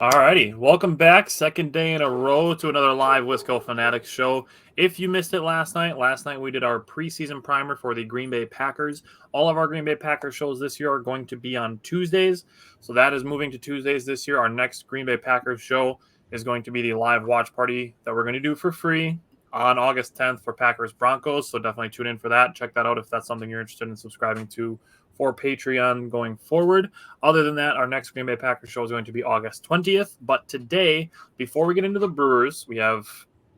Alrighty, welcome back. Second day in a row to another live Wisco Fanatics show. If you missed it last night we did our preseason primer for the Green Bay Packers. All of our Green Bay Packers shows this year are going to be on Tuesdays, so that is moving to Tuesdays this year. Our next Green Bay Packers show is going to be the live watch party that we're going to do for free on August 10th for Packers Broncos, so definitely tune in for that. Check that out if that's something you're interested in subscribing to for Patreon going forward. Other than that, our next Green Bay Packers show is going to be August 20th. But today, before we get into the Brewers, we have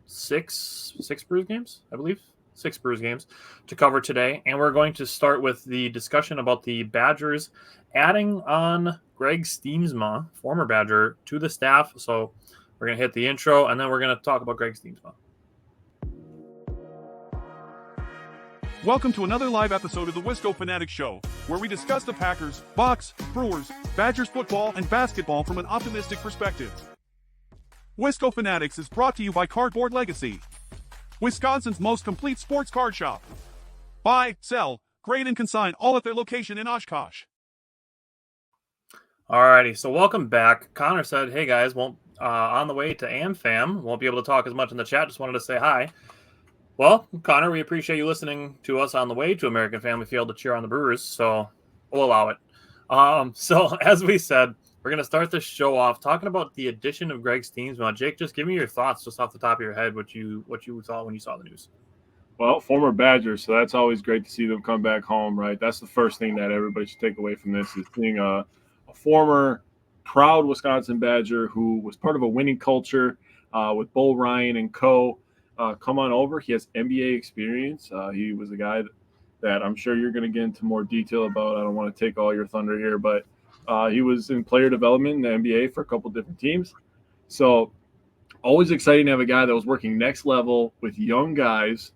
six Brewers games, I believe. 6 Brewers games to cover today. And we're going to start with the discussion about the Badgers adding on Greg Steemsma, former Badger, to the staff. So we're going to hit the intro, and then we're going to talk about Greg Steemsma. Welcome to another live episode of the Wisco Fanatics Show, where we discuss the Packers, Bucks, Brewers, Badgers football, and basketball from an optimistic perspective. Wisco Fanatics is brought to you by Cardboard Legacy, Wisconsin's most complete sports card shop. Buy, sell, grade, and consign all at their location in Oshkosh. Alrighty, so welcome back. Connor said, hey guys, on the way to AmFam, won't be able to talk as much in the chat, just wanted to say hi. Well, Connor, we appreciate you listening to us on the way to American Family Field to cheer on the Brewers, so we'll allow it. So as we said, we're going to start this show off talking about the addition of Greg Steemsma. Jake, just give me your thoughts just off the top of your head, what you thought when you saw the news. Well, former Badgers, so that's always great to see them come back home, right? That's the first thing that everybody should take away from this is seeing a former proud Wisconsin Badger who was part of a winning culture with Bo Ryan and co. Come on over. He has NBA experience. He was a guy that I'm sure you're going to get into more detail about. I don't want to take all your thunder here, but he was in player development in the NBA for a couple different teams. So always exciting to have a guy that was working next level with young guys,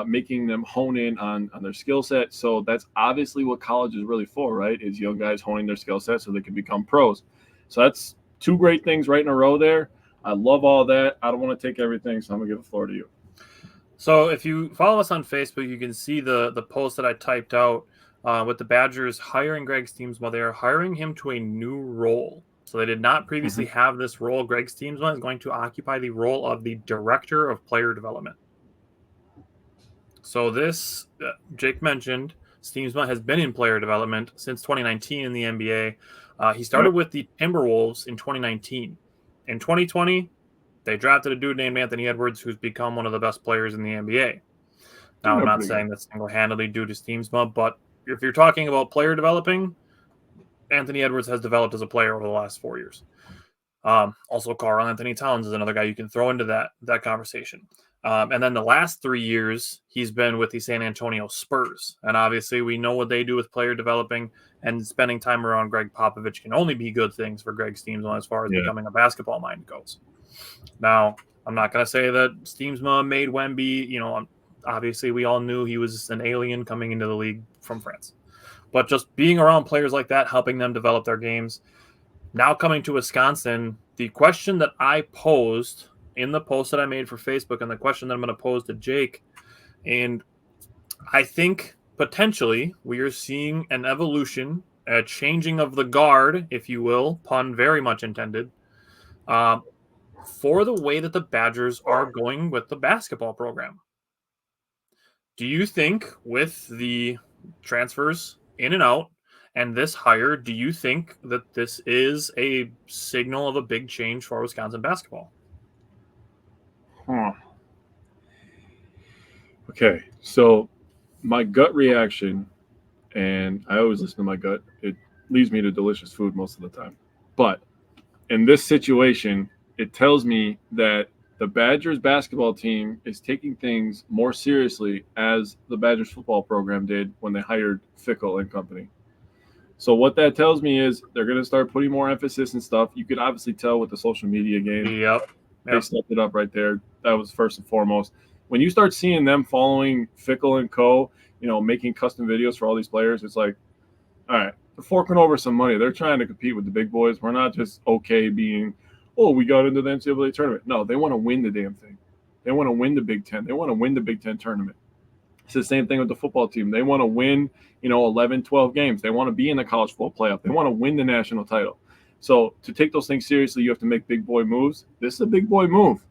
making them hone in on their skill set. So that's obviously what college is really for, right, is young guys honing their skill set so they can become pros. So that's two great things right in a row there. I love all that. I don't want to take everything, so I'm going to give the floor to you. So if you follow us on Facebook, you can see the post that I typed out with the Badgers hiring Greg Steemsma. They are hiring him to a new role. So they did not previously have this role. Greg Steemsma is going to occupy the role of the Director of Player Development. So this, Jake mentioned, Steemsma has been in player development since 2019 in the NBA. He started with the Timberwolves in 2019. In 2020, they drafted a dude named Anthony Edwards, who's become one of the best players in the NBA. Now, I'm not saying that's single-handedly due to Steemsma, but if you're talking about player developing, Anthony Edwards has developed as a player over the last 4 years. Also, Karl Anthony Towns is another guy you can throw into that conversation. And then the last 3 years, he's been with the San Antonio Spurs. And obviously, we know what they do with player developing, and spending time around Greg Popovich can only be good things for Greg Steemsma as far as becoming a basketball mind goes. Now, I'm not going to say that Steemsma made Wemby. Obviously, we all knew he was an alien coming into the league from France. But just being around players like that, helping them develop their games. Now coming to Wisconsin, the question that I posed in the post that I made for Facebook and the question that I'm going to pose to Jake, and I think potentially we are seeing an evolution, a changing of the guard, if you will, pun very much intended, for the way that the Badgers are going with the basketball program. Do you think with the transfers in and out and this hire, do you think that this is a signal of a big change for Wisconsin basketball? Okay, so my gut reaction, and I always listen to my gut, it leads me to delicious food most of the time. But in this situation, it tells me that the Badgers basketball team is taking things more seriously as the Badgers football program did when they hired Fickle and company. So what that tells me is they're going to start putting more emphasis and stuff. You could obviously tell with the social media game. Yep. They stepped it up right there. That was first and foremost. When you start seeing them following Fickle and co., making custom videos for all these players, it's like, all right, they're forking over some money. They're trying to compete with the big boys. We're not just okay being, we got into the NCAA tournament. No, they want to win the damn thing. They want to win the Big Ten. They want to win the Big Ten tournament. It's the same thing with the football team. They want to win, 11, 12 games. They want to be in the college football playoff. They want to win the national title. So to take those things seriously, you have to make big boy moves. This is a big boy move.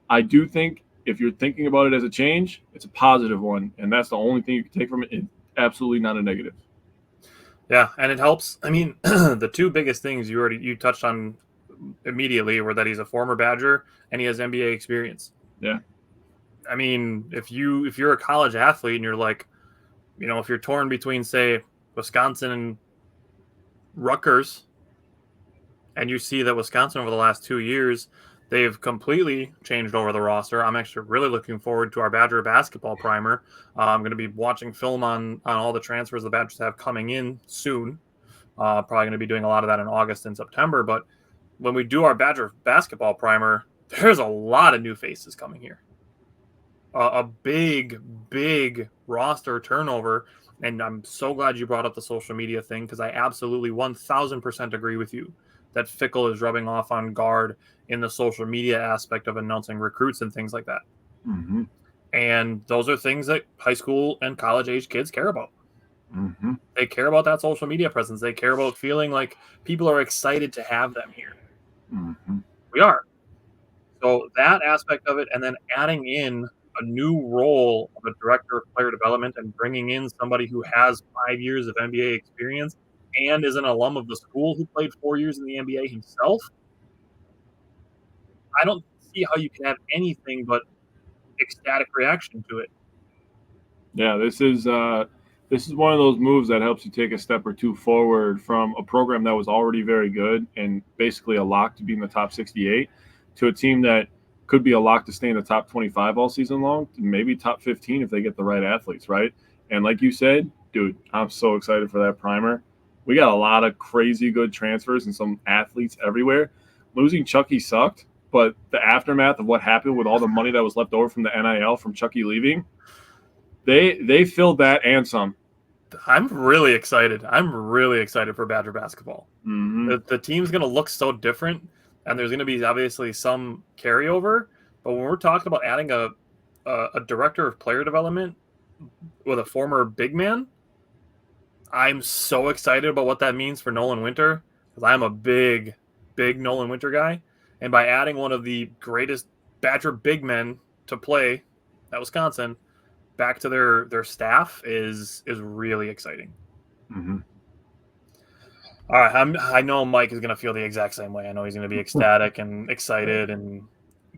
I do think if you're thinking about it as a change, it's a positive one, and that's the only thing you can take from it. It's absolutely not a negative. Yeah, and it helps. I mean, the two biggest things you touched on immediately were that he's a former Badger and he has NBA experience. Yeah. I mean, if you're a college athlete and you're like, if you're torn between, say, Wisconsin and Rutgers, and you see that Wisconsin over the last 2 years, they've completely changed over the roster. I'm actually really looking forward to our Badger basketball primer. I'm going to be watching film on all the transfers the Badgers have coming in soon. Probably going to be doing a lot of that in August and September. But when we do our Badger basketball primer, there's a lot of new faces coming here. A big, big roster turnover. And I'm so glad you brought up the social media thing, because I absolutely 1,000% agree with you that Fickell is rubbing off on guard in the social media aspect of announcing recruits and things like that. Mm-hmm. And those are things that high school and college age kids care about. Mm-hmm. They care about that social media presence. They care about feeling like people are excited to have them here. Mm-hmm. We are. So that aspect of it, and then adding in a new role of a director of player development and bringing in somebody who has 5 years of NBA experience and is an alum of the school who played 4 years in the NBA himself, I don't see how you can have anything but ecstatic reaction to it. Yeah, this is one of those moves that helps you take a step or two forward from a program that was already very good and basically a lock to be in the top 68 to a team that could be a lock to stay in the top 25 all season long, maybe top 15 if they get the right athletes, right? And like you said, dude, I'm so excited for that primer. We got a lot of crazy good transfers and some athletes everywhere. Losing Chucky sucked, but the aftermath of what happened with all the money that was left over from the NIL from Chucky leaving, they filled that and some. I'm really excited. I'm really excited for Badger basketball. Mm-hmm. The team's going to look so different, and there's going to be obviously some carryover. But when we're talking about adding a director of player development with a former big man, I'm so excited about what that means for Nolan Winter, because I'm a big Nolan Winter guy. And by adding one of the greatest Badger big men to play at Wisconsin back to their staff is really exciting. Mm-hmm. All right, I know Mike is going to feel the exact same way. I know he's going to be ecstatic and excited and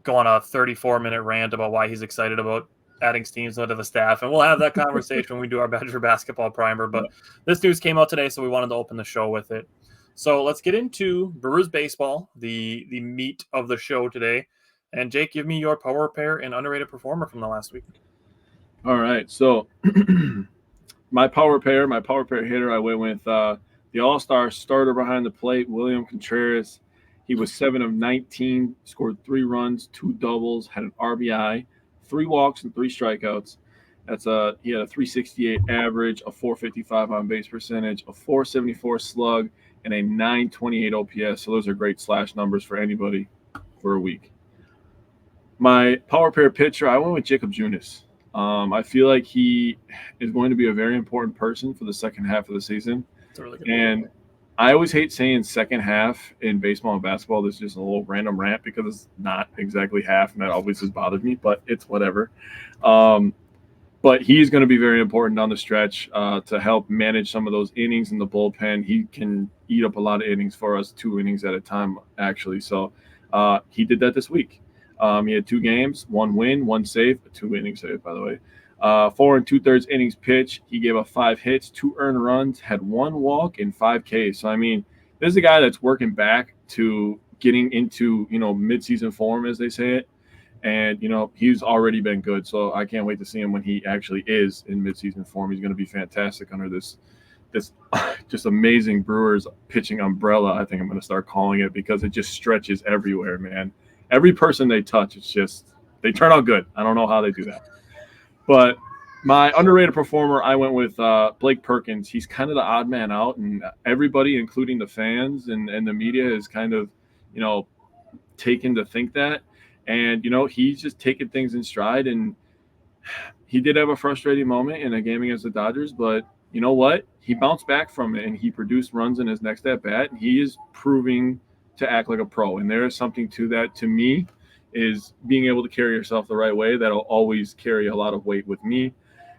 go on a 34-minute rant about why he's excited about adding teams to the staff, and we'll have that conversation when we do our Badger basketball primer. But this news came out today, so we wanted to open the show with it. So let's get into Brewers baseball, the meat of the show today. And Jake, give me your power pair and underrated performer from the last week. All right, so my power pair hitter, I went with the all-star starter behind the plate, William Contreras. He was 7 of 19, scored 3 runs, 2 doubles, had an RBI, 3 walks, and 3 strikeouts. He had a 368 average, a 455 on base percentage, a 474 slug, and a 928 OPS. So those are great slash numbers for anybody for a week. My power pair pitcher, I went with Jacob Junis. I feel like he is going to be a very important person for the second half of the season. Really and I always hate saying second half in baseball and basketball. This is just a little random rant because it's not exactly half, and that always has bothered me, but it's whatever. But he's going to be very important down the stretch to help manage some of those innings in the bullpen. He can eat up a lot of innings for us, 2 innings at a time, actually. So he did that this week. He had 2 games, 1 win, 1 save, a 2-inning save, by the way. 4 2/3 innings pitch. He gave up 5 hits, 2 earned runs, had 1 walk, and 5 Ks. So, I mean, this is a guy that's working back to getting into, midseason form, as they say it. And, he's already been good. So I can't wait to see him when he actually is in midseason form. He's going to be fantastic under this just amazing Brewers pitching umbrella, I think I'm going to start calling it, because it just stretches everywhere, man. Every person they touch, they turn out good. I don't know how they do that. But my underrated performer, I went with Blake Perkins. He's kind of the odd man out, and everybody, including the fans and the media, is kind of, taken to think that. And, he's just taking things in stride. And he did have a frustrating moment in a game against the Dodgers, but you know what? He bounced back from it and he produced runs in his next at bat. He is proving to act like a pro. And there is something to that, to me, is being able to carry yourself the right way. That'll always carry a lot of weight with me.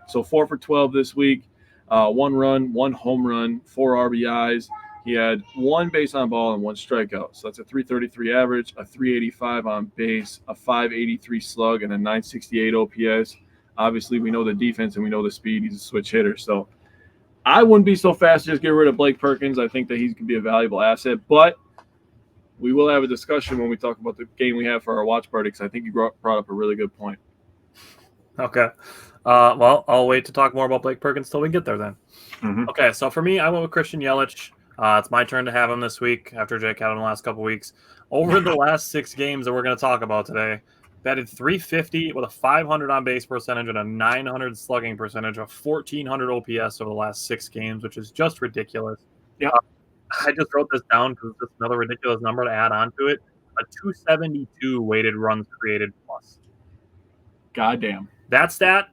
So 4 for 12 this week, 1 run, 1 home run, 4 RBIs. He had 1 base on ball and 1 strikeout. So that's a 333 average, a 385 on base, a 583 slug, and a 968 OPS. Obviously, we know the defense and we know the speed. He's a switch hitter. So I wouldn't be so fast to just get rid of Blake Perkins. I think that he could be a valuable asset. But we will have a discussion when we talk about the game we have for our watch party, because I think you brought up a really good point. Okay. Well, I'll wait to talk more about Blake Perkins till we get there then. Mm-hmm. Okay, so for me, I went with Christian Yelich. It's my turn to have him this week after Jake had him the last couple weeks. Over the last 6 games that we're going to talk about today, batted .350 with a 500 on base percentage and a 900 slugging percentage, a 1400 OPS over the last 6 games, which is just ridiculous. Yeah. I just wrote this down because it's just another ridiculous number to add on to it. A 272 weighted runs created plus. Goddamn. That stat,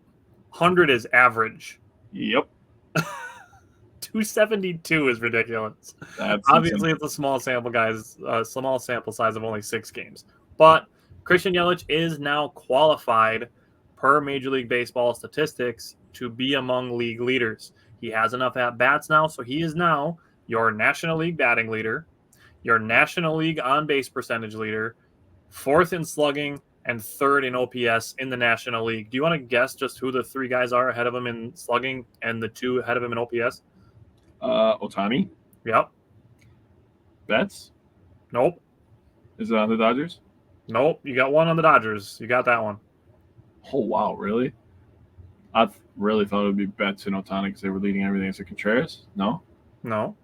100 is average. Yep. 272 is ridiculous. That's obviously it's a small sample, guys. Small sample size of only 6 games. But Christian Yelich is now qualified per Major League Baseball statistics to be among league leaders. He has enough at-bats now, so he is now your National League batting leader, your National League on-base percentage leader, 4th in slugging, and 3rd in OPS in the National League. Do you want to guess just who the 3 guys are ahead of him in slugging and the 2 ahead of him in OPS? Ohtani? Yep. Betts? Nope. Is it on the Dodgers? Nope. You got 1 on the Dodgers. You got that one. Oh, wow, really? I really thought it would be Betts and Ohtani because they were leading everything. Is it Contreras? No? No.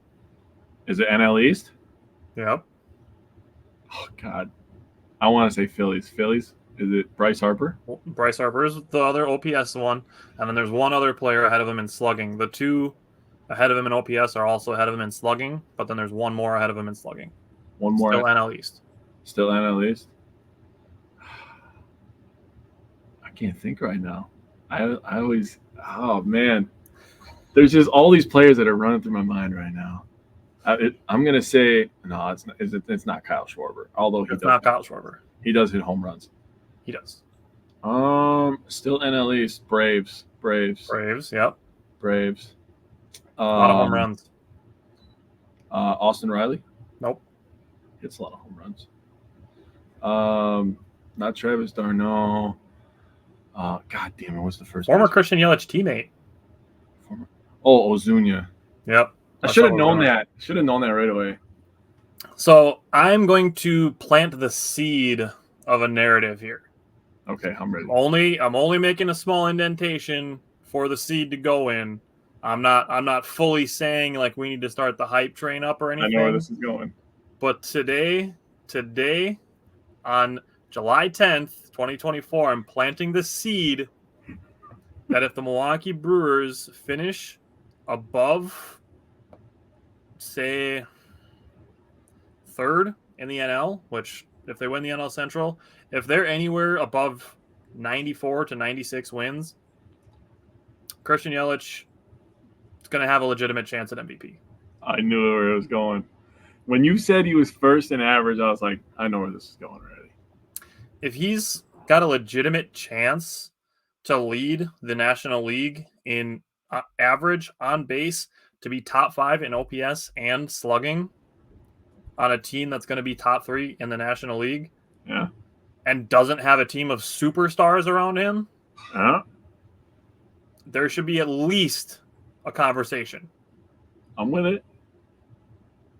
Is it NL East? Yep. Oh, God. I want to say Phillies. Phillies? Is it Bryce Harper? Well, Bryce Harper is the other OPS one, and then there's 1 other player ahead of him in slugging. The 2 ahead of him in OPS are also ahead of him in slugging, but then there's 1 more ahead of him in slugging. 1 more. Still NL East. Still NL East? I can't think right now. I always – oh, man. There's just all these players that are running through my mind right now. I'm going to say – no, it's not Kyle Schwarber, although It's not Kyle Schwarber. He does hit home runs. He does. Still NL East. Braves, Yep. Braves. A lot of home runs. Austin Riley? Nope. Hits a lot of home runs. Not Travis d'Arnaud. God damn it, what's the first Former person? Christian Yelich teammate. Ozuna. Yep. I should have known that. Should have known that right away. So I'm going to plant the seed of a narrative here. Okay, I'm ready. I'm only making a small indentation for the seed to go in. I'm not fully saying like we need to start the hype train up or anything. I know where this is going. But today on July 10th, 2024, I'm planting the seed that if the Milwaukee Brewers finish above, say, 3rd in the NL, which if they win the NL Central, if they're anywhere above 94 to 96 wins, Christian Yelich is going to have a legitimate chance at MVP. I knew where it was going. When you said he was first in average, I was like, I know where this is going already. If he's got a legitimate chance to lead the National League in average on base, to be top 5 in OPS and slugging on a team that's going to be top 3 in the National League, yeah, and doesn't have a team of superstars around him, there should be at least a conversation. I'm with it.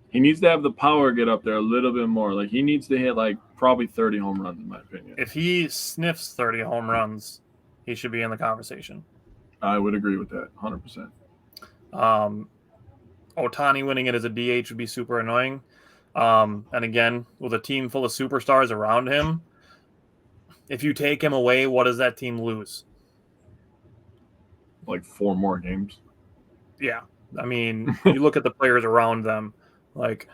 He needs to have the power get up there a little bit more. Like, he needs to hit, like, probably 30 home runs, in my opinion. If he sniffs 30 home runs, he should be in the conversation. I would agree with that, 100%. Ohtani winning it as a DH would be super annoying. And again, with a team full of superstars around him, if you take him away, what does that team lose? Like 4 more games. Yeah. I mean, you look at the players around them, like,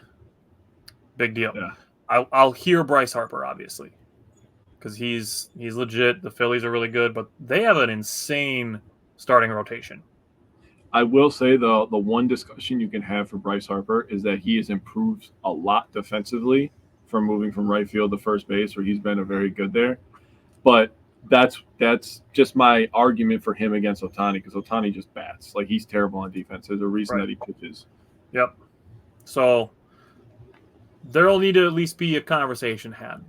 big deal. Yeah. I'll hear Bryce Harper, obviously, because he's legit. The Phillies are really good, but they have an insane starting rotation. I will say the one discussion you can have for Bryce Harper is that he has improved a lot defensively from moving from right field to first base, where he's been a very good there. But that's just my argument for him against Ohtani, because Ohtani just bats. Like, he's terrible on defense. There's a reason Right. that he pitches. Yep. So there'll need to at least be a conversation had.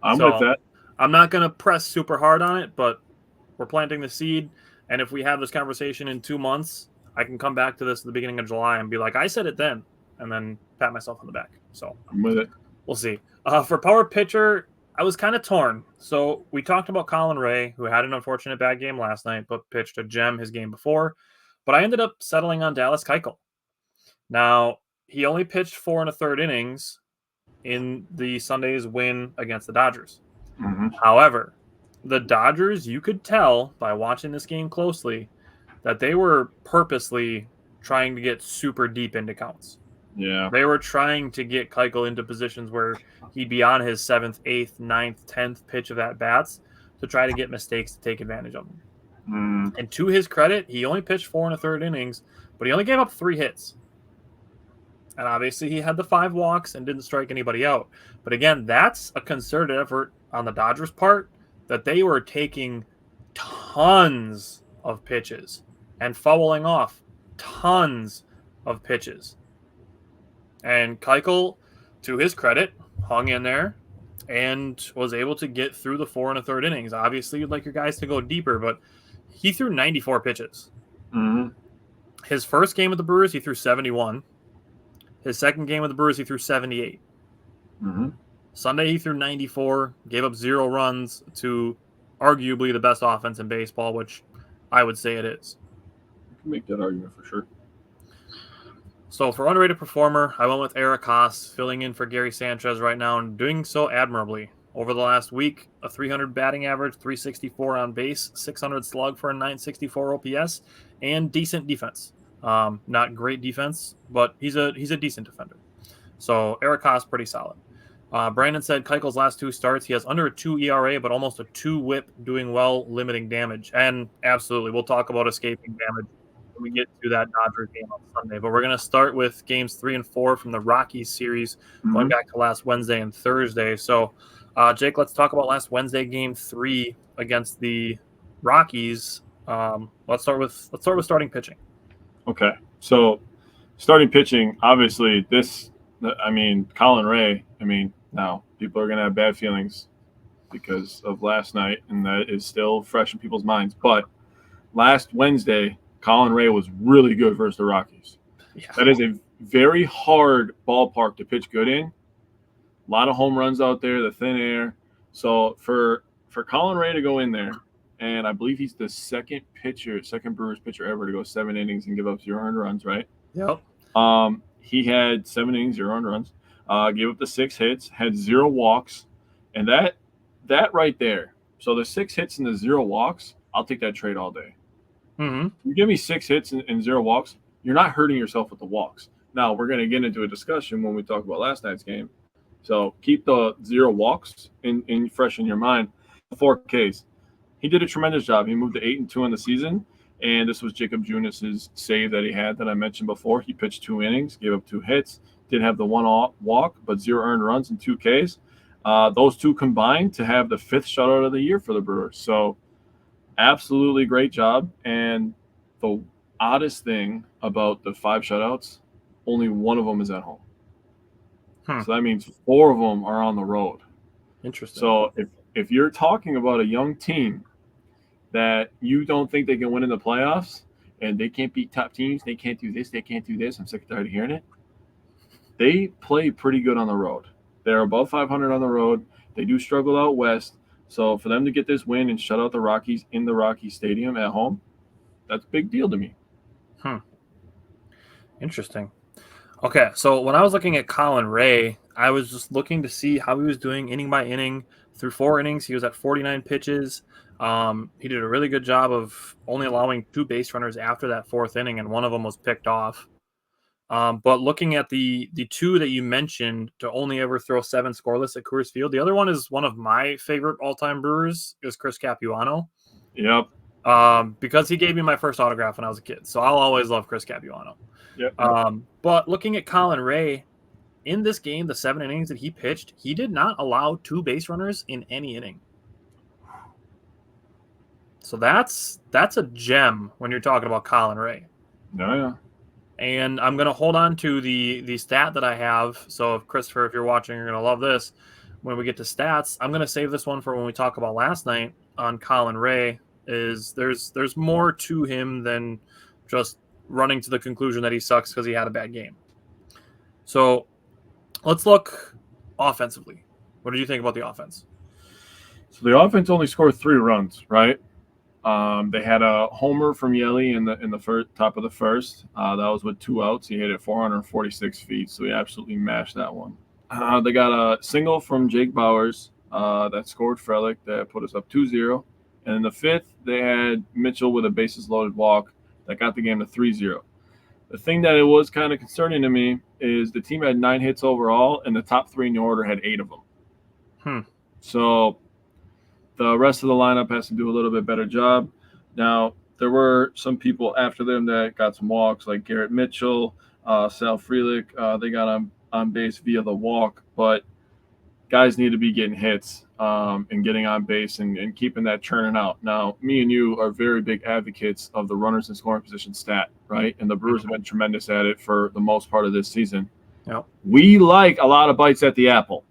I'm with that. I'm not going to press super hard on it, but we're planting the seed. And if we have this conversation in 2 months, I can come back to this at the beginning of July and be like, I said it then, and then pat myself on the back. So I'm with it. We'll see. For power pitcher, I was kind of torn. So we talked about Colin Ray, who had an unfortunate bad game last night, but pitched a gem his game before. But I ended up settling on Dallas Keuchel. Now, he only pitched 4 1/3 innings in the Sunday's win against the Dodgers. Mm-hmm. However, the Dodgers, you could tell by watching this game closely that they were purposely trying to get super deep into counts. Yeah. They were trying to get Keuchel into positions where he'd be on his 7th, 8th, 9th, 10th pitch of at-bats to try to get mistakes to take advantage of them. And to his credit, he only pitched 4 1/3 innings, but he only gave up 3 hits. And obviously he had the 5 walks and didn't strike anybody out. But again, that's a concerted effort on the Dodgers' part, that they were taking tons of pitches and fouling off tons of pitches. And Keuchel, to his credit, hung in there and was able to get through the 4 1/3 innings. Obviously, you'd like your guys to go deeper, but he threw 94 pitches. Mm-hmm. His first game with the Brewers, he threw 71. His second game with the Brewers, he threw 78. Mm-hmm. Sunday, he threw 94, gave up 0 runs to arguably the best offense in baseball, which I would say it is. You can make that argument for sure. So for underrated performer, I went with Eric Haas, filling in for Gary Sanchez right now and doing so admirably. Over the last week, a 300 batting average, 364 on base, 600 slug for a 964 OPS, and decent defense. Not great defense, but he's a decent defender. So Eric Haas, pretty solid. Brandon said Keuchel's last 2 starts, he has under a 2 ERA, but almost a 2 whip, doing well, limiting damage. And absolutely, we'll talk about escaping damage when we get to that Dodgers game on Sunday. But we're going to start with games 3 and 4 from the Rockies series, going back to last Wednesday and Thursday. So, Jake, let's talk about last Wednesday, game 3 against the Rockies. Let's start with starting pitching. Okay, so starting pitching, obviously, Colin Ray. Now people are going to have bad feelings because of last night, and that is still fresh in people's minds. But last Wednesday, Colin Ray was really good versus the Rockies. Yeah. That is a very hard ballpark to pitch good in. A lot of home runs out there, the thin air. So for Colin Ray to go in there, and I believe he's the second Brewers pitcher ever to go 7 innings and give up 0 earned runs, right? Yep. He had 7 innings, 0 earned runs. Gave up the 6 hits, had 0 walks, and that right there. So the 6 hits and the 0 walks, I'll take that trade all day. Mm-hmm. You give me 6 hits and 0 walks, you're not hurting yourself with the walks. Now, we're going to get into a discussion when we talk about last night's game. So keep the 0 walks in fresh in your mind. 4 Ks. He did a tremendous job. He moved to 8-2 in the season, and this was Jacob Junis's save that he had that I mentioned before. He pitched 2 innings, gave up 2 hits, did have the 1 walk, but 0 earned runs and 2 Ks. Those 2 combined to have the 5th shutout of the year for the Brewers. So absolutely great job. And the oddest thing about the 5 shutouts, only 1 of them is at home. So that means 4 of them are on the road. Interesting. So if you're talking about a young team that you don't think they can win in the playoffs and they can't beat top teams, they can't do this, I'm sick and tired of hearing it. They play pretty good on the road. They're above 500 on the road. They do struggle out west. So for them to get this win and shut out the Rockies in the Rockies Stadium at home, that's a big deal to me. Interesting. Okay, so when I was looking at Colin Ray, I was just looking to see how he was doing inning by inning. Through 4 innings, he was at 49 pitches. He did a really good job of only allowing 2 base runners after that 4th inning, and one of them was picked off. But looking at the 2 that you mentioned to only ever throw 7 scoreless at Coors Field, the other one is one of my favorite all-time Brewers, is Chris Capuano. Yep. because he gave me my first autograph when I was a kid. So I'll always love Chris Capuano. Yep. But looking at Colin Ray, in this game, the 7 innings that he pitched, he did not allow 2 base runners in any inning. So that's a gem when you're talking about Colin Ray. Yeah. And I'm going to hold on to the stat that I have. So if Christopher, if you're watching, you're going to love this. When we get to stats, I'm going to save this one for when we talk about last night on Colin Ray. Is there's more to him than just running to the conclusion that he sucks because he had a bad game. So let's look offensively. What did you think about the offense? So the offense only scored 3 runs, right? They had a homer from Yelly in the top of the first. That was with 2 outs. He hit it 446 feet, so he absolutely mashed that one. They got a single from Jake Bowers that scored Frelick that put us up 2-0. And in the 5th, they had Mitchell with a bases-loaded walk that got the game to 3-0. The thing that it was kind of concerning to me is the team had 9 hits overall, and the top 3 in the order had 8 of them. So the rest of the lineup has to do a little bit better job. Now, there were some people after them that got some walks, like Garrett Mitchell, Sal Frelick. They got on base via the walk, but guys need to be getting hits and getting on base and keeping that churning out. Now, me and you are very big advocates of the runners in scoring position stat, right? And the Brewers have been tremendous at it for the most part of this season. Yep. We like a lot of bites at the apple.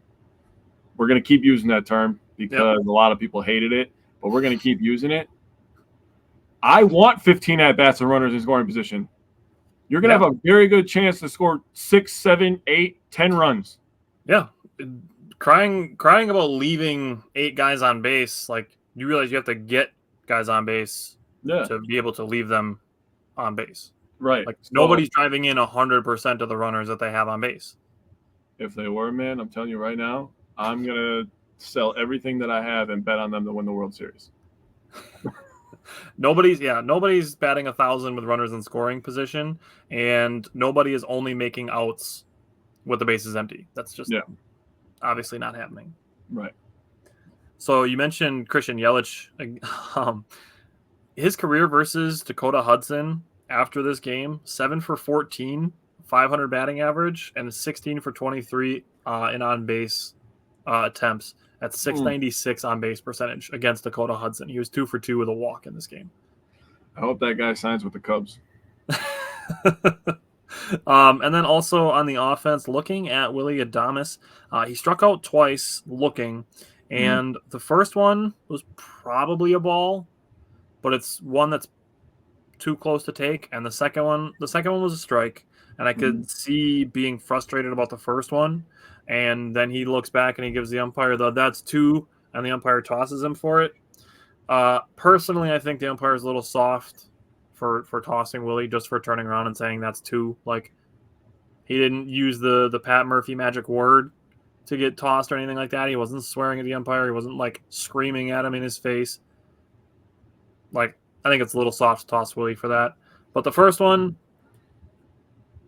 We're going to keep using that term because a lot of people hated it, but we're going to keep using it. I want 15 at-bats and runners in scoring position. You're going to have a very good chance to score 6, 7, 8, 10 runs. Yeah. Crying about leaving 8 guys on base, like you realize you have to get guys on base to be able to leave them on base. Right. Like nobody's driving in 100% of the runners that they have on base. If they were, man, I'm telling you right now, I'm going to sell everything that I have and bet on them to win the World Series. Nobody's batting 1,000 with runners in scoring position, and nobody is only making outs with the bases empty. That's just obviously not happening. Right. So you mentioned Christian Yelich. His career versus Dakota Hudson after this game, 7 for 14, 500 batting average, and 16 for 23 in on-base attempts at 696 on-base percentage against Dakota Hudson. He was 2 for 2 with a walk in this game. I hope that guy signs with the Cubs. And then also on the offense, looking at Willy Adames, he struck out twice looking, and the first one was probably a ball, but it's one that's too close to take, and the second one was a strike, and I could see being frustrated about the first one, and then he looks back and he gives the umpire that's 2, and the umpire tosses him for it. Personally, I think the umpire is a little soft for tossing Willie just for turning around and saying that's 2. Like, he didn't use the Pat Murphy magic word to get tossed or anything like that. He wasn't swearing at the umpire. He wasn't like screaming at him in his face. Like, I think it's a little soft to toss Willie for that. But the first one,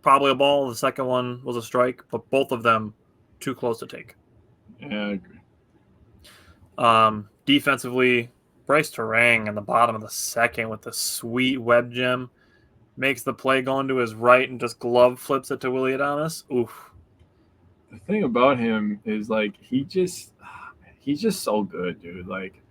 probably a ball. The second one was a strike, but both of them too close to take. Yeah, I agree. Defensively, Bryce Terang in the bottom of the second with the sweet web gem makes the play going to his right and just glove flips it to Willy Adames. Oof. The thing about him is like he's just so good, dude. Like,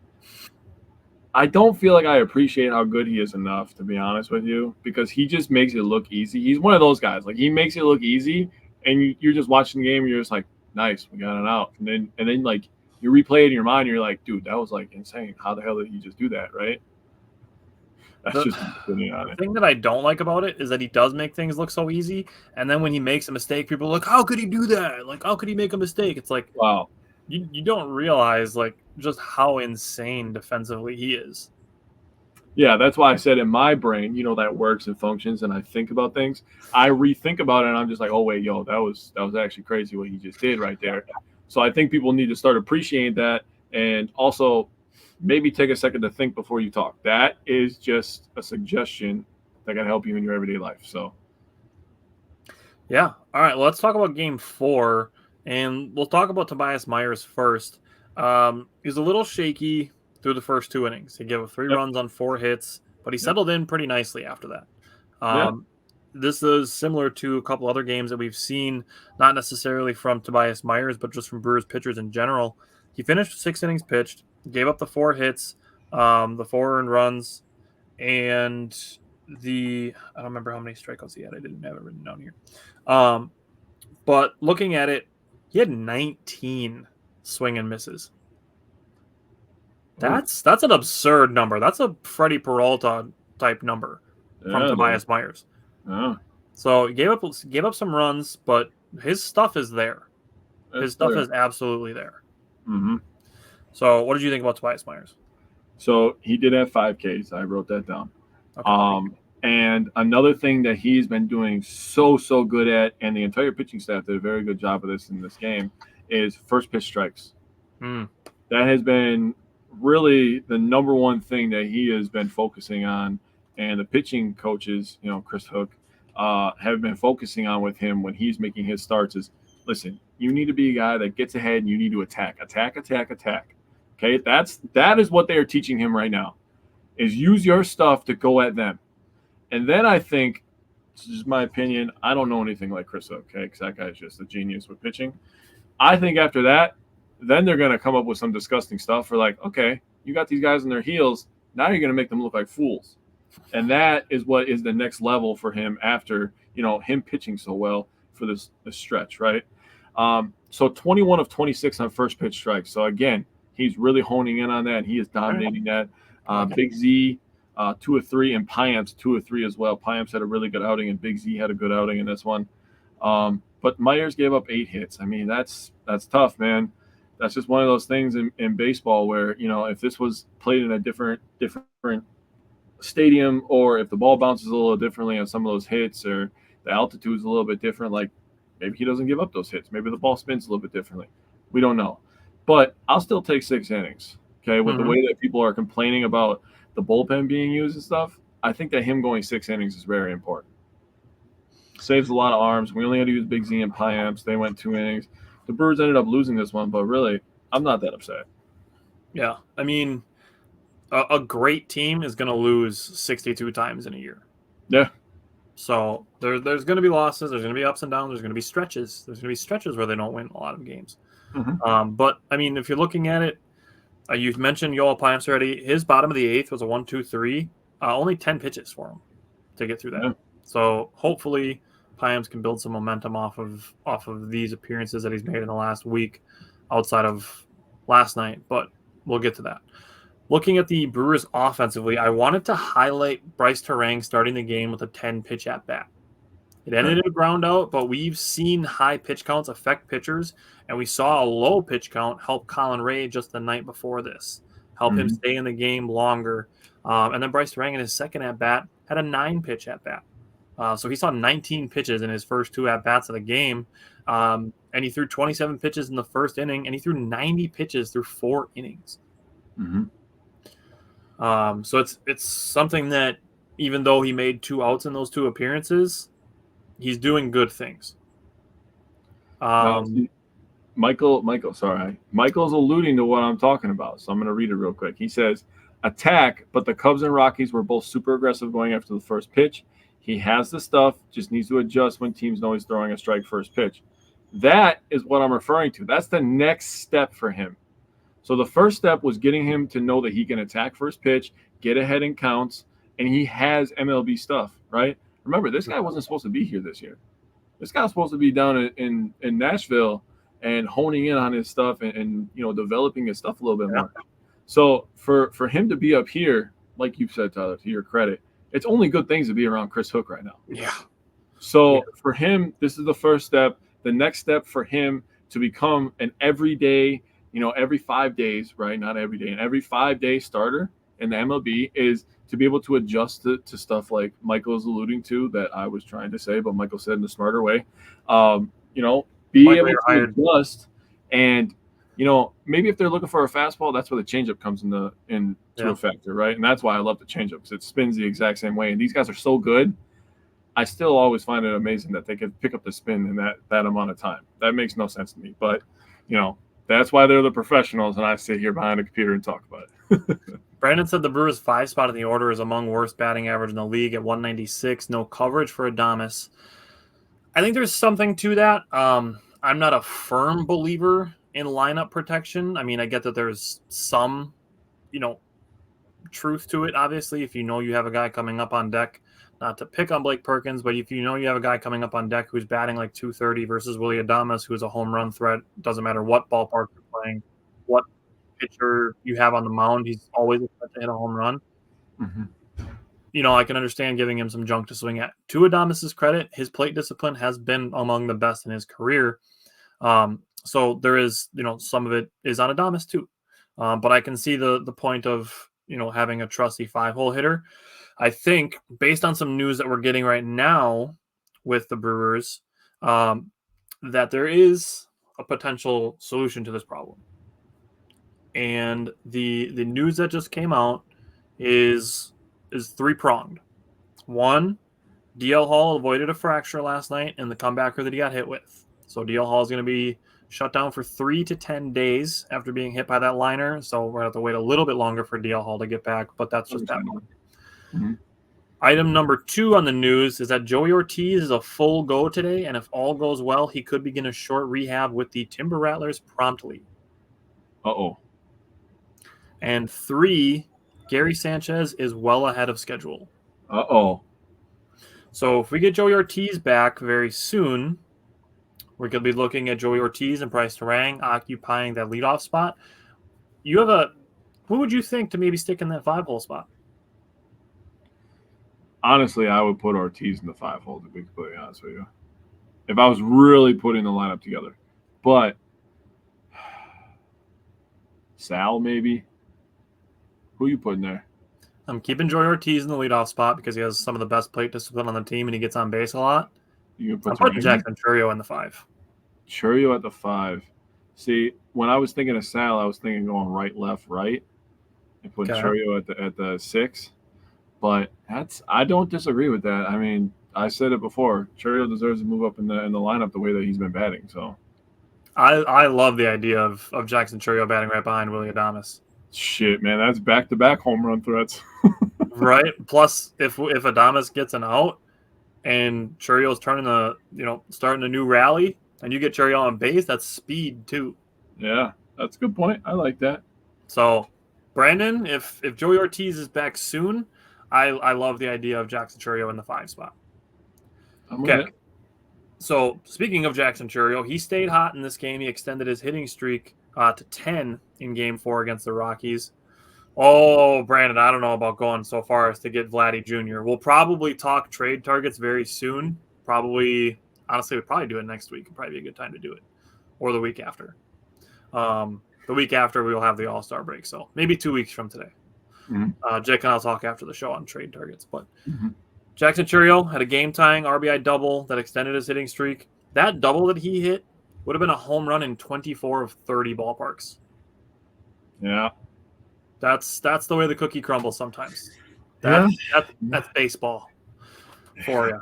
I don't feel like I appreciate how good he is enough, to be honest with you, because he just makes it look easy. He's one of those guys. Like, he makes it look easy, and you're just watching the game, and you're just like, nice, we got it out. And then like, you replay it in your mind, and you're like, dude, that was like insane. How the hell did he just do that, right? That's just putting on it. The thing that I don't like about it is that he does make things look so easy, and then when he makes a mistake, people are like, how could he do that? Like, how could he make a mistake? It's like, wow. You don't realize like just how insane defensively he is. Yeah, that's why I said in my brain, that works and functions, and I think about things. I rethink about it, and I'm just like, oh wait, that was actually crazy what he just did right there. So I think people need to start appreciating that, and also maybe take a second to think before you talk. That is just a suggestion that can help you in your everyday life. So, yeah. All right, well, let's talk about Game 4, and we'll talk about Tobias Myers first. He's a little shaky through the first 2 innings. He gave up 3 Yep. runs on 4 hits, but he Yep. settled in pretty nicely after that. Yeah. This is similar to a couple other games that we've seen, not necessarily from Tobias Myers, but just from Brewers pitchers in general. He finished 6 innings pitched, gave up the 4 hits, the 4 earned runs, and I don't remember how many strikeouts he had. I didn't have it written down here. But looking at it, he had 19 swing and misses. That's an absurd number. That's a Freddie Peralta type number from Tobias Myers. Yeah. So he gave up some runs, but his stuff is there. His stuff is absolutely there. Mm-hmm. So what did you think about Tobias Myers? So he did have 5 Ks. I wrote that down. Okay. And another thing that he's been doing so good at, and the entire pitching staff did a very good job of this in this game, is first pitch strikes. Mm. That has been really the number one thing that he has been focusing on, and the pitching coaches, Chris Hook, have been focusing on with him when he's making his starts is, listen, you need to be a guy that gets ahead and you need to attack. Okay, that is what they are teaching him right now, is use your stuff to go at them. And then I think, this is my opinion, I don't know anything like Chris Hook, okay, because that guy's just a genius with pitching. I think after that, then they're going to come up with some disgusting stuff for like, okay, you got these guys on their heels, now you're going to make them look like fools. And that is what is the next level for him after, him pitching so well for this stretch, right? So 21 of 26 on first pitch strikes. So again, he's really honing in on that. He is dominating that. Big Z, 2 of 3, and Payamps 2 of 3 as well. Payamps had a really good outing, and Big Z had a good outing in this one. But Myers gave up 8 hits. I mean, that's tough, man. That's just one of those things in baseball where, if this was played in a different stadium, or if the ball bounces a little differently on some of those hits, or the altitude is a little bit different, like maybe he doesn't give up those hits. Maybe the ball spins a little bit differently. We don't know. But I'll still take 6 innings, okay, with the way that people are complaining about the bullpen being used and stuff. I think that him going 6 innings is very important. Saves a lot of arms. We only had to use Big Z and Payamps. They went 2 innings. The Brewers ended up losing this one, but really, I'm not that upset. Yeah, I mean, a great team is going to lose 62 times in a year. Yeah. So there's going to be losses. There's going to be ups and downs. There's going to be stretches. There's going to be stretches where they don't win a lot of games. Mm-hmm. But, I mean, if you're looking at it, you mentioned Yoel Payamps already. His bottom of the 8th was a 1-2-3. Only 10 pitches for him to get through that. Yeah. So hopefully Payamps can build some momentum off of these appearances that he's made in the last week outside of last night. But we'll get to that. Looking at the Brewers offensively, I wanted to highlight Bryce Terang starting the game with a 10-pitch at-bat. It ended in a ground out, but we've seen high pitch counts affect pitchers, and we saw a low pitch count help Colin Ray just the night before this, help him stay in the game longer. And then Bryce Terang in his second at-bat had a 9-pitch at-bat. So he saw 19 pitches in his first 2 at-bats of the game, and he threw 27 pitches in the first inning, and he threw 90 pitches through 4 innings. Mm-hmm. So it's something that even though he made 2 outs in those 2 appearances, he's doing good things. Michael's alluding to what I'm talking about, so I'm going to read it real quick. He says, attack, but the Cubs and Rockies were both super aggressive going after the first pitch. He has the stuff, just needs to adjust when teams know he's throwing a strike first pitch. That is what I'm referring to. That's the next step for him. So the first step was getting him to know that he can attack first pitch, get ahead in counts, and he has MLB stuff, right? Remember, this guy wasn't supposed to be here this year. This guy was supposed to be down in Nashville and honing in on his stuff and developing his stuff a little bit more. So for him to be up here, like you said, Tyler, to your credit, it's only good things to be around Chris Hook right now. Yeah. So for him, this is the first step. The next step for him to become an everyday, every 5 days, right? Not every day, an every 5-day starter in the MLB is to be able to adjust to stuff like Michael is alluding to that I was trying to say, but Michael said in a smarter way. Be able to adjust, and maybe if they're looking for a fastball, that's where the changeup comes into a factor, right? And that's why I love the changeup, because it spins the exact same way. And these guys are so good. I still always find it amazing that they can pick up the spin in that amount of time. That makes no sense to me, but that's why they're the professionals, and I sit here behind a computer and talk about it. Brandon said the Brewers' 5 spot in the order is among worst batting average in the league at 196. No coverage for Adames. I think there's something to that. I'm not a firm believer in lineup protection. I mean, I get that there's some, truth to it, obviously, if you know you have a guy coming up on deck, not to pick on Blake Perkins, but if you know you have a guy coming up on deck who's batting like 230 versus Willy Adames, who's a home run threat, doesn't matter what ballpark you're playing, what pitcher you have on the mound, he's always a threat to hit a home run. Mm-hmm. I can understand giving him some junk to swing at. To Adames' credit, his plate discipline has been among the best in his career. So there is, some of it is on Adames too. But I can see the point of, having a trusty 5-hole hitter. I think based on some news that we're getting right now with the Brewers, that there is a potential solution to this problem. And the news that just came out is 3-pronged. One, DL Hall avoided a fracture last night in the comebacker that he got hit with. So DL Hall is going to be shut down for 3 to 10 days after being hit by that liner. So we're going to have to wait a little bit longer for DL Hall to get back, but that's just that one. Mm-hmm. Item number 2 on the news is that Joey Ortiz is a full go today, and if all goes well, he could begin a short rehab with the Timber Rattlers promptly. Uh-oh. And 3, Gary Sanchez is well ahead of schedule. Uh-oh. So if we get Joey Ortiz back very soon, we're going to be looking at Joey Ortiz and Bryce Terang occupying that leadoff spot. Who would you think to maybe stick in that 5-hole spot? Honestly, I would put Ortiz in the 5-hole, to be completely honest with you, if I was really putting the lineup together. But Sal, maybe? Who are you putting there? I'm keeping Joey Ortiz in the leadoff spot because he has some of the best plate discipline on the team and he gets on base a lot. I'm putting Jackson Chourio in the 5. Chourio at the 5. See, when I was thinking of Sal, I was thinking going right, left, right, and putting Chourio at the 6. But I don't disagree with that. I mean, I said it before. Chourio deserves to move up in the lineup the way that he's been batting. So, I love the idea of Jackson Chourio batting right behind Willy Adames. Shit, man, that's back-to-back home run threats. Right. Plus, if Adames gets an out and Chourio's starting a new rally, and you get Chourio on base, that's speed too. Yeah, that's a good point. I like that. So, Brandon, if Joey Ortiz is back soon, I love the idea of Jackson Chourio in the 5 spot. Okay. So, speaking of Jackson Chourio, he stayed hot in this game. He extended his hitting streak to 10 in Game 4 against the Rockies. Oh, Brandon, I don't know about going so far as to get Vladdy Jr. We'll probably talk trade targets very soon. Honestly, we'll probably do it next week. It'd probably be a good time to do it. Or the week after. The week after, we will have the All-Star break. So maybe 2 weeks from today. Mm-hmm. Jake and I'll talk after the show on trade targets. But Jackson Chourio had a game-tying RBI double that extended his hitting streak. That double that he hit would have been a home run in 24 of 30 ballparks. Yeah. That's the way the cookie crumbles sometimes. That's baseball for you.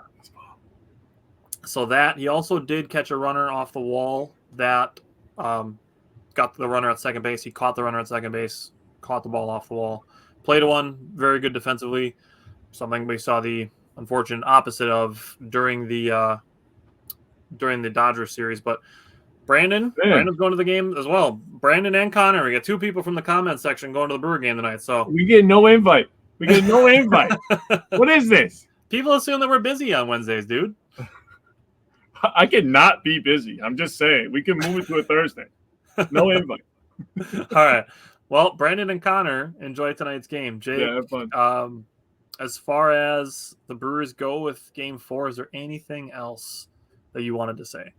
So that he also did catch a runner off the wall that got the runner at second base. He caught the runner at second base, caught the ball off the wall, played one very good defensively. Something we saw the unfortunate opposite of during the Dodgers series, but. Brandon's going to the game as well. Brandon and Connor, we got 2 people from the comment section going to the Brewer game tonight. So we get no invite. What is this? People assume that we're busy on Wednesdays, dude. I cannot be busy. I'm just saying. We can move it to a Thursday. No invite. All right. Well, Brandon and Connor, enjoy tonight's game. Jake, have fun. As far as the Brewers go with Game 4, is there anything else that you wanted to say?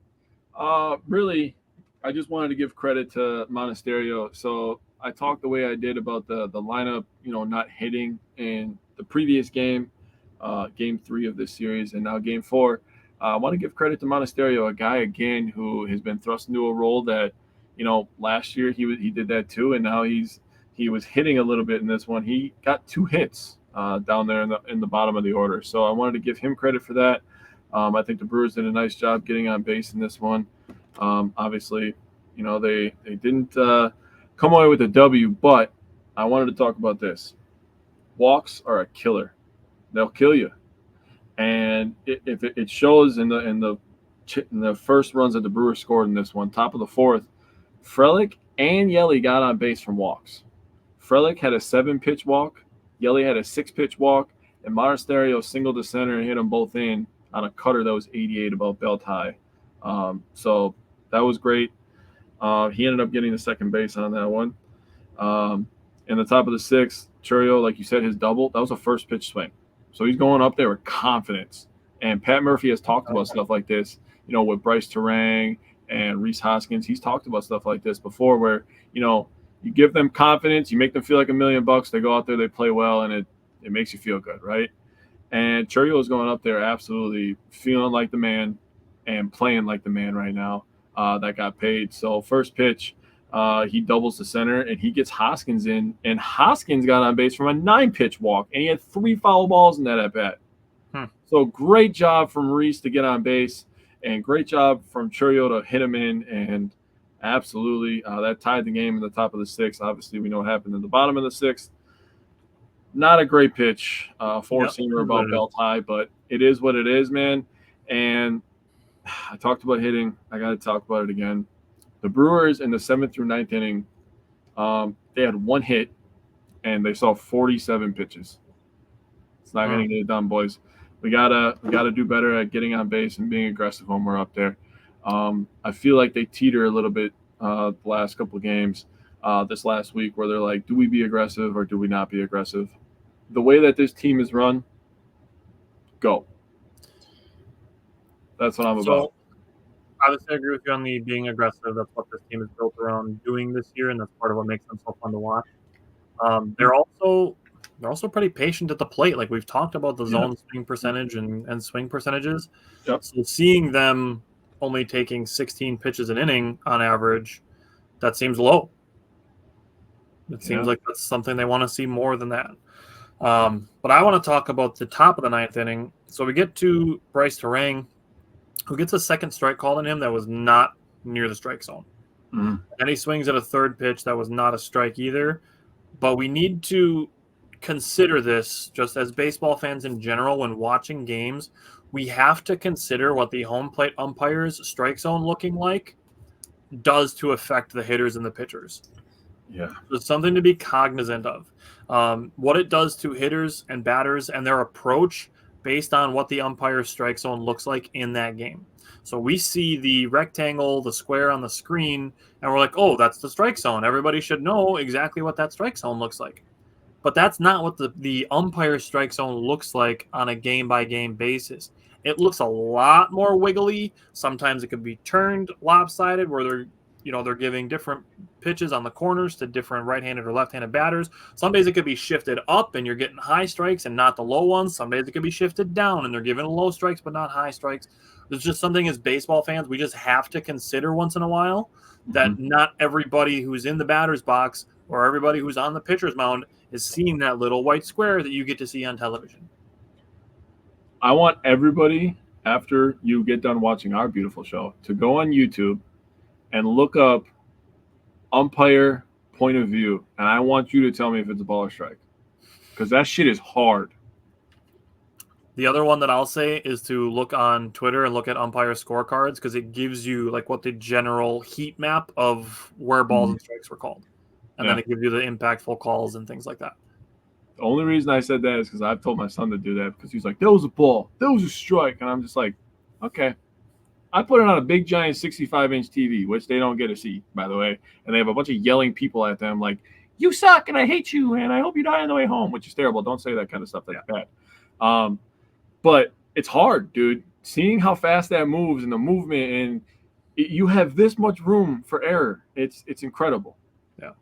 Really, I just wanted to give credit to Monasterio. So I talked the way I did about the lineup, not hitting in the previous game, Game 3 of this series, and now Game 4. I want to give credit to Monasterio, a guy, again, who has been thrust into a role that, last year he did that too, and now he was hitting a little bit in this one. He got 2 hits down there in the bottom of the order. So I wanted to give him credit for that. I think the Brewers did a nice job getting on base in this one. Obviously, they didn't come away with a W, but I wanted to talk about this. Walks are a killer. They'll kill you. And if it shows in the first runs that the Brewers scored in this one, top of the fourth, Frelick and Yelly got on base from walks. Frelick had a 7-pitch walk, Yelly had a 6-pitch walk, and Monasterio singled to center and hit them both in on a cutter that was 88 above belt high. So that was great. He ended up getting the second base on that one. In the top of the sixth, Churio, like you said, his double, that was a first pitch swing. So he's going up there with confidence. And Pat Murphy has talked about stuff like this, with Bryce Terang and Rhys Hoskins. He's talked about stuff like this before where, you give them confidence, you make them feel like $1 million, they go out there, they play well, and it makes you feel good, right? And Churio is going up there absolutely feeling like the man and playing like the man right now that got paid. So first pitch, he doubles the center, and he gets Hoskins in, and Hoskins got on base from a 9-pitch walk, and he had 3 foul balls in that at-bat. So great job from Rhys to get on base, and great job from Churio to hit him in, and absolutely that tied the game in the top of the sixth. Obviously, we know what happened in the bottom of the sixth. Not a great pitch, four-seamer about belt high, but it is what it is, man. And I talked about hitting. I got to talk about it again. The Brewers in the 7th through 9th inning, they had 1 hit, and they saw 47 pitches. It's not going to get it done, boys. We gotta do better at getting on base and being aggressive when we're up there. I feel like they teeter a little bit the last couple of games this last week where they're like, do we be aggressive or do we not be aggressive? The way that this team is run, go. That's what I'm about. Obviously, I agree with you on the being aggressive. That's what this team is built around doing this year, and that's part of what makes them so fun to watch. They're also pretty patient at the plate. Like we've talked about the zone swing percentage and swing percentages. Yep. So seeing them only taking 16 pitches an inning on average, that seems low. It seems like that's something they want to see more than that. But I want to talk about the top of the 9th inning. So we get to Bryce Terang, who gets a second strike called on him that was not near the strike zone. And he swings at a 3rd pitch that was not a strike either. But we need to consider this just as baseball fans in general when watching games. We have to consider what the home plate umpire's strike zone looking like does to affect the hitters and the pitchers. Yeah. So it's something to be cognizant of. What it does to hitters and batters and their approach based on what the umpire's strike zone looks like in that game. So we see the rectangle, the square on the screen, and we're like, oh, that's the strike zone. Everybody should know exactly what that strike zone looks like. But that's not what the umpire's strike zone looks like on a game-by-game basis. It looks a lot more wiggly. Sometimes it could be turned lopsided where they're giving different pitches on the corners to different right-handed or left-handed batters. Some days it could be shifted up and you're getting high strikes and not the low ones. Some days it could be shifted down and they're giving low strikes but not high strikes. There's just something as baseball fans we just have to consider once in a while that not everybody who's in the batter's box or everybody who's on the pitcher's mound is seeing that little white square that you get to see on television. I want everybody, after you get done watching our beautiful show, to go on YouTube and look up umpire point of view, and I want you to tell me if it's a ball or strike, because that shit is hard. The other one that I'll say is to look on Twitter and look at umpire scorecards because it gives you like what the general heat map of where balls and strikes were called, and then it gives you the impactful calls and things like that. The only reason I said that is because I've told my son to do that because he's like, that was a ball, that was a strike, and I'm just like, okay. I put it on a big, giant 65-inch TV, which they don't get to see, by the way. And they have a bunch of yelling people at them like, you suck, and I hate you, and I hope you die on the way home, which is terrible. Don't say that kind of stuff. That's bad. But it's hard, dude. Seeing how fast that moves and the movement, and you have this much room for error. It's incredible. Yeah.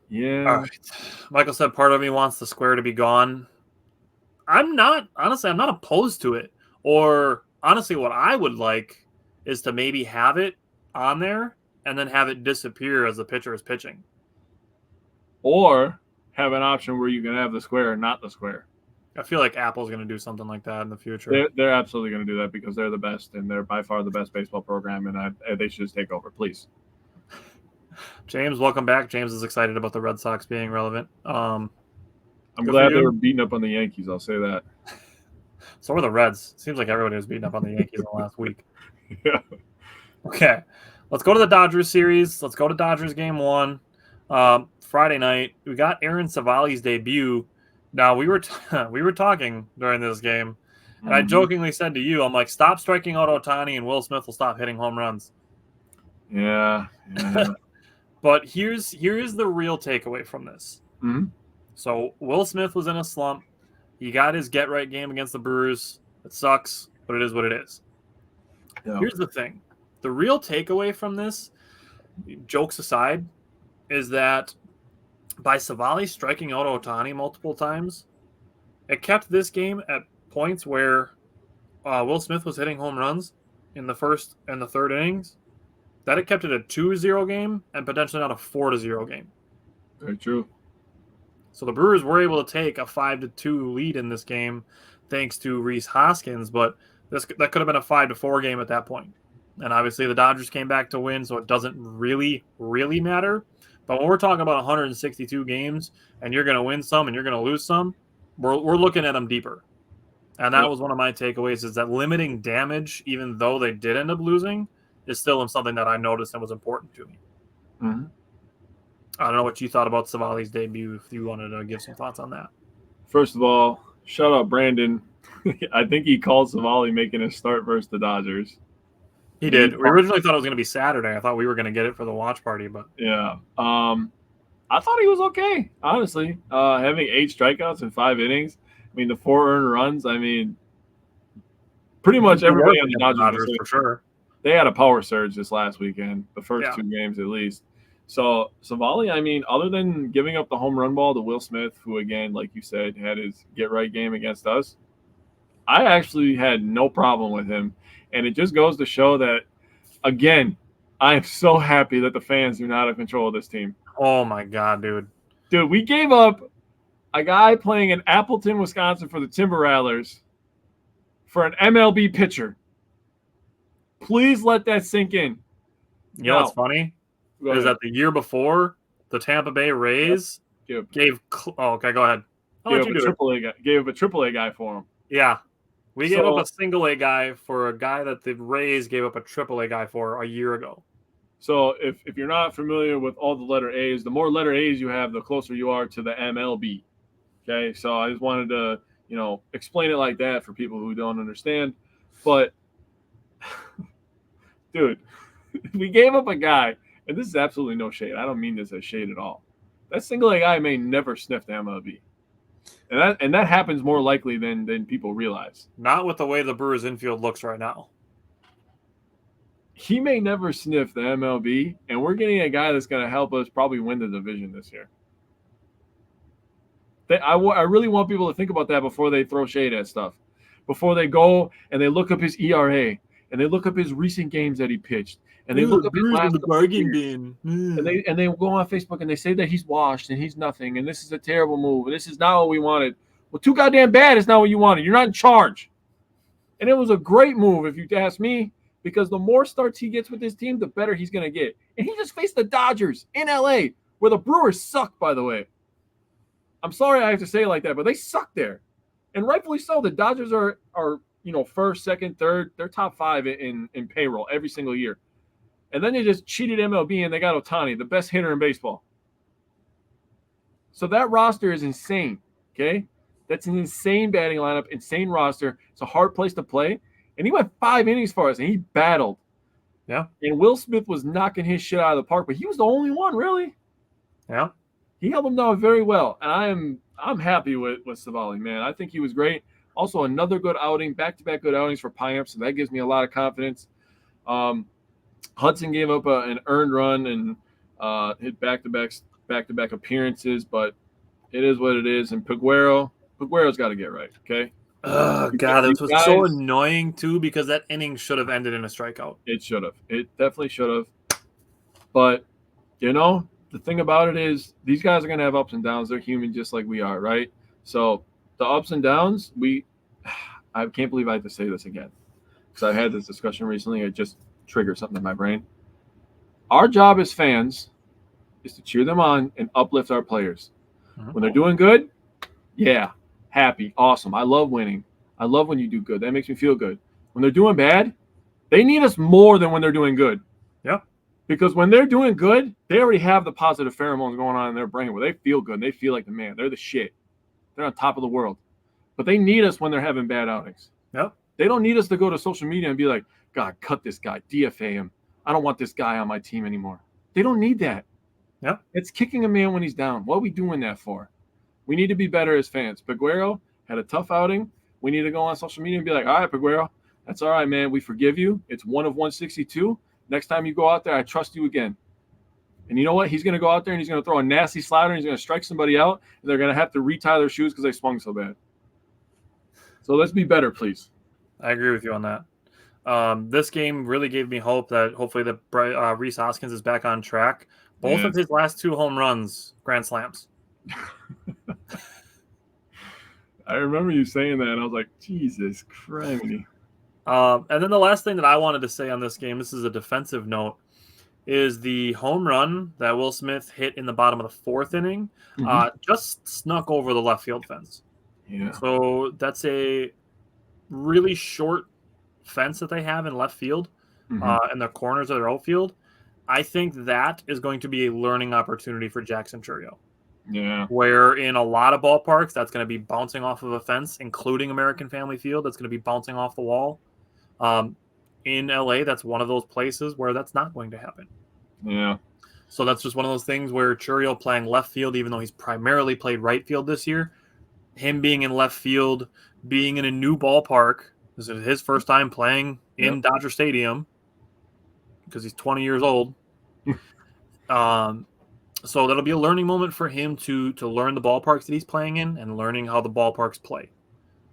Yeah. All right. Michael said part of me wants the square to be gone. I'm not opposed to it. Or honestly, what I would like is to maybe have it on there and then have it disappear as the pitcher is pitching. Or have an option where you can have the square and not the square. I feel like Apple's going to do something like that in the future. They're absolutely going to do that because they're the best, and they're by far the best baseball program, and they should just take over, please. James, welcome back. James is excited about the Red Sox being relevant. I'm Good glad for they you. were beating up on the Yankees. I'll say that. So were the Reds. Seems like everybody was beating up on the Yankees in the last week. Yeah. Okay, let's go to the Dodgers series. Let's go to Dodgers game 1. Friday night, we got Aaron Savali's debut. Now, we were talking during this game, and I jokingly said to you, I'm like, stop striking out Ohtani and Will Smith will stop hitting home runs. Yeah. But here's the real takeaway from this. Mm-hmm. So Will Smith was in a slump. He got his get-right game against the Brewers. It sucks, but it is what it is. Yeah. Here's the thing. The real takeaway from this, jokes aside, is that by Savali striking out Ohtani multiple times, it kept this game at points where Will Smith was hitting home runs in the first and the third innings. That it kept it a 2-0 game and potentially not a 4-0 game. Very true. So the Brewers were able to take a 5-2 lead in this game thanks to Rhys Hoskins, but that could have been a 5-4 game at that point. And obviously the Dodgers came back to win, so it doesn't really, really matter. But when we're talking about 162 games and you're going to win some and you're going to lose some, we're looking at them deeper. And that was one of my takeaways, is that limiting damage, even though they did end up losing, is still something that I noticed and was important to me. Mm-hmm. I don't know what you thought about Savali's debut, if you wanted to give some thoughts on that. First of all, shout out Brandon. I think he called Savali making a start versus the Dodgers. He did. We originally thought it was going to be Saturday. I thought we were going to get it for the watch party, but yeah. I thought he was okay, honestly. Having 8 strikeouts in 5 innings. I mean, the 4 earned runs. I mean, pretty much everybody on the Dodgers for sure. They had a power surge this last weekend, the first 2 games at least. So Savali, I mean, other than giving up the home run ball to Will Smith, who again, like you said, had his get-right game against us, I actually had no problem with him. And it just goes to show that, again, I am so happy that the fans do not have control of this team. Oh, my God, dude. Dude, we gave up a guy playing in Appleton, Wisconsin for the Timber Rattlers for an MLB pitcher. Please let that sink in. You know what's funny? Is that the year before, the Tampa Bay Rays gave – oh, okay, go ahead. Gave up a AAA guy for him. Yeah. We gave up a single-A guy for a guy that the Rays gave up a AAA guy for a year ago. So if you're not familiar with all the letter A's, the more letter A's you have, the closer you are to the MLB. Okay, so I just wanted to, explain it like that for people who don't understand. But, dude, we gave up a guy, and this is absolutely no shade. I don't mean this as shade at all. That single-A guy may never sniff the MLB. And that happens more likely than people realize. Not with the way the Brewers infield looks right now. He may never sniff the MLB, and we're getting a guy that's going to help us probably win the division this year. I really want people to think about that before they throw shade at stuff. Before they go and they look up his ERA, and they look up his recent games that he pitched, and they look up his last bargain bin. And they go on Facebook and they say that he's washed and he's nothing, and this is a terrible move, and this is not what we wanted. Well, too goddamn bad is not what you wanted. You're not in charge. And it was a great move, if you ask me, because the more starts he gets with this team, the better he's going to get. And he just faced the Dodgers in LA, where the Brewers suck, by the way. I'm sorry I have to say it like that, but they suck there. And rightfully so. The Dodgers are first, second, third. They're top 5 in payroll every single year. And then they just cheated MLB and they got Ohtani, the best hitter in baseball. So that roster is insane, okay? That's an insane batting lineup, insane roster. It's a hard place to play. And he went 5 innings for us, and he battled. Yeah. And Will Smith was knocking his shit out of the park, but he was the only one, really. Yeah. He held him down very well. And I'm happy with Savali, man. I think he was great. Also, another good outing, back-to-back good outings for Pirates, so that gives me a lot of confidence. Hudson gave up an earned run and hit back-to-back appearances, but it is what it is. And Peguero's got to get right, okay? Oh, God, this was so annoying, too, because that inning should have ended in a strikeout. It should have. It definitely should have. But, the thing about it is these guys are going to have ups and downs. They're human just like we are, right? So the ups and downs, I can't believe I have to say this again because I had this discussion recently. It just triggered something in my brain. Our job as fans is to cheer them on and uplift our players. Mhm. When they're doing good, yeah, happy, awesome. I love winning. I love when you do good. That makes me feel good. When they're doing bad, they need us more than when they're doing good. Yeah. Because when they're doing good, they already have the positive pheromones going on in their brain where they feel good and they feel like the man. They're the shit. They're on top of the world. But they need us when they're having bad outings. Yep. They don't need us to go to social media and be like, God, cut this guy, DFA him. I don't want this guy on my team anymore. They don't need that. Yep. It's kicking a man when he's down. What are we doing that for? We need to be better as fans. Peguero had a tough outing. We need to go on social media and be like, all right, Peguero, that's all right, man. We forgive you. It's 1 of 162. Next time you go out there, I trust you again. And you know what? He's going to go out there and he's going to throw a nasty slider and he's going to strike somebody out. And they're going to have to retie their shoes because they swung so bad. So let's be better, please. I agree with you on that. This game really gave me hope that hopefully Rhys Hoskins is back on track. Both of his last 2 home runs, grand slams. I remember you saying that, and I was like, Jesus Christ. And then the last thing that I wanted to say on this game, this is a defensive note, is the home run that Will Smith hit in the bottom of the 4th inning just snuck over the left field fence. Yeah. So that's a really short fence that they have in left field in the corners of their outfield. I think that is going to be a learning opportunity for Jackson Chourio. Yeah. Where in a lot of ballparks, that's going to be bouncing off of a fence, including American Family Field. That's going to be bouncing off the wall. In LA, that's one of those places where that's not going to happen. Yeah. So that's just one of those things where Chourio playing left field, even though he's primarily played right field this year, him being in left field, being in a new ballpark, this is his first time playing in Dodger Stadium because he's 20 years old. So that'll be a learning moment for him to learn the ballparks that he's playing in and learning how the ballparks play.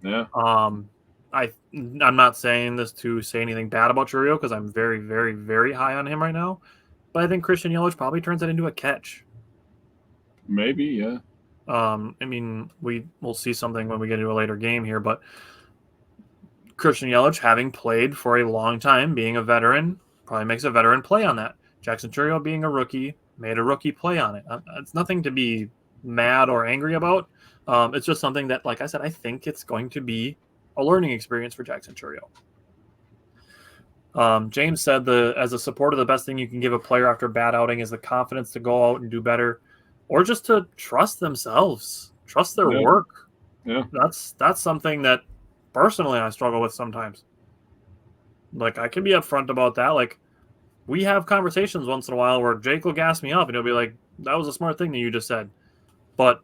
Yeah. I'm not saying this to say anything bad about Chourio because I'm very, very, very high on him right now. But I think Christian Yelich probably turns it into a catch. Maybe, yeah. I mean, we'll see something when we get into a later game here, but Christian Yelich, having played for a long time, being a veteran, probably makes a veteran play on that. Jackson Chourio, being a rookie, made a rookie play on it. It's nothing to be mad or angry about. It's just something that, like I said, I think it's going to be a learning experience for Jackson Chourio. James said, as a supporter, the best thing you can give a player after a bad outing is the confidence to go out and do better, or just to trust themselves, trust their work. Yeah. That's something that personally I struggle with sometimes. Like, I can be upfront about that. Like, we have conversations once in a while where Jake will gas me up and he'll be like, that was a smart thing that you just said. But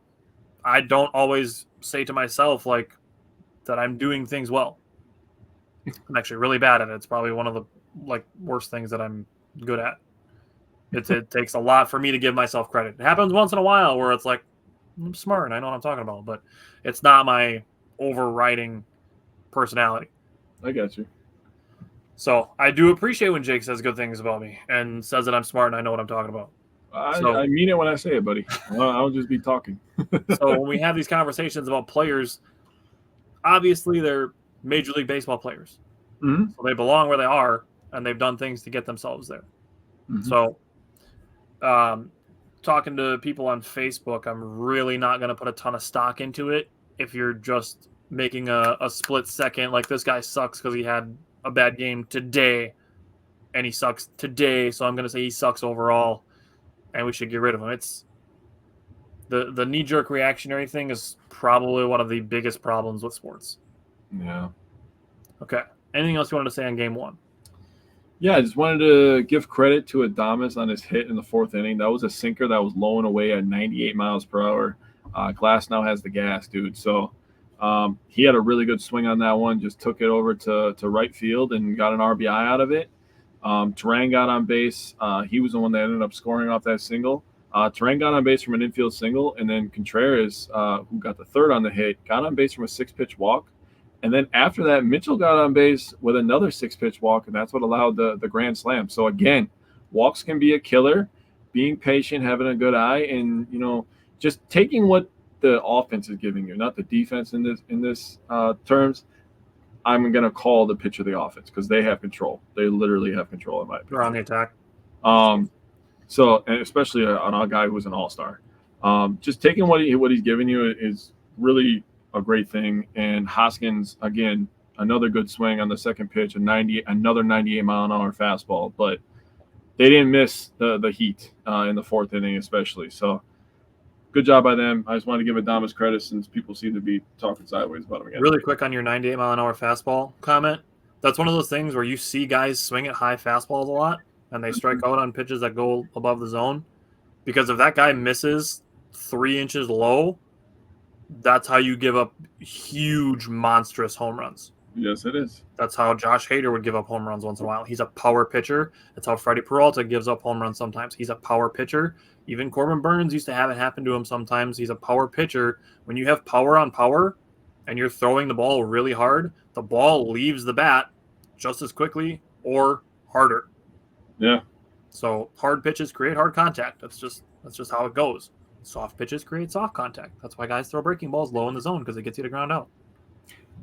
I don't always say to myself, like, that I'm doing things well. I'm actually really bad at it. It's probably one of the worst things that I'm good at. It takes a lot for me to give myself credit. It happens once in a while where it's like, I'm smart and I know what I'm talking about, but it's not my overriding personality. I got you. So I do appreciate when Jake says good things about me and says that I'm smart and I know what I'm talking about. I mean it when I say it, buddy. I'll just be talking. So when we have these conversations about players, obviously they're Major League Baseball players. Mm-hmm. So they belong where they are, and they've done things to get themselves there. Mm-hmm. So talking to people on Facebook, I'm really not going to put a ton of stock into it if you're just making a split second, like this guy sucks because he had a bad game today, and he sucks today, so I'm going to say he sucks overall, and we should get rid of him. It's the knee-jerk reactionary thing is probably one of the biggest problems with sports. Yeah. Okay. Anything else you wanted to say on game 1? Yeah, I just wanted to give credit to Adames on his hit in the 4th inning. That was a sinker that was blowing away at 98 miles per hour. Glass now has the gas, dude. So he had a really good swing on that one, just took it over to right field and got an RBI out of it. Terang got on base. He was the one that ended up scoring off that single. Terang got on base from an infield single, and then Contreras, who got the 3rd on the hit, got on base from a 6-pitch walk. And then after that, Mitchell got on base with another 6-pitch walk, and that's what allowed the grand slam. So, again, walks can be a killer, being patient, having a good eye, and, just taking what the offense is giving you, not the defense in this terms. I'm going to call the pitcher the offense because they have control. They literally have control, in my opinion. They're on the attack. So, and especially on a guy who's an all-star. Just taking what he's giving you is really a great thing. And Hoskins, again, another good swing on the second pitch, another 98-mile-an-hour fastball. But they didn't miss the heat in the fourth inning, especially. So, good job by them. I just wanted to give Adames credit since people seem to be talking sideways about him again. Really quick on your 98-mile-an-hour fastball comment. That's one of those things where you see guys swing at high fastballs a lot, and they strike out on pitches that go above the zone. Because if that guy misses 3 inches low, that's how you give up huge, monstrous home runs. Yes, it is. That's how Josh Hader would give up home runs once in a while. He's a power pitcher. That's how Freddie Peralta gives up home runs sometimes. He's a power pitcher. Even Corbin Burns used to have it happen to him sometimes. He's a power pitcher. When you have power on power and you're throwing the ball really hard, the ball leaves the bat just as quickly or harder. Yeah. So hard pitches create hard contact. That's just how it goes. Soft pitches create soft contact. That's why guys throw breaking balls low in the zone, because it gets you to ground out.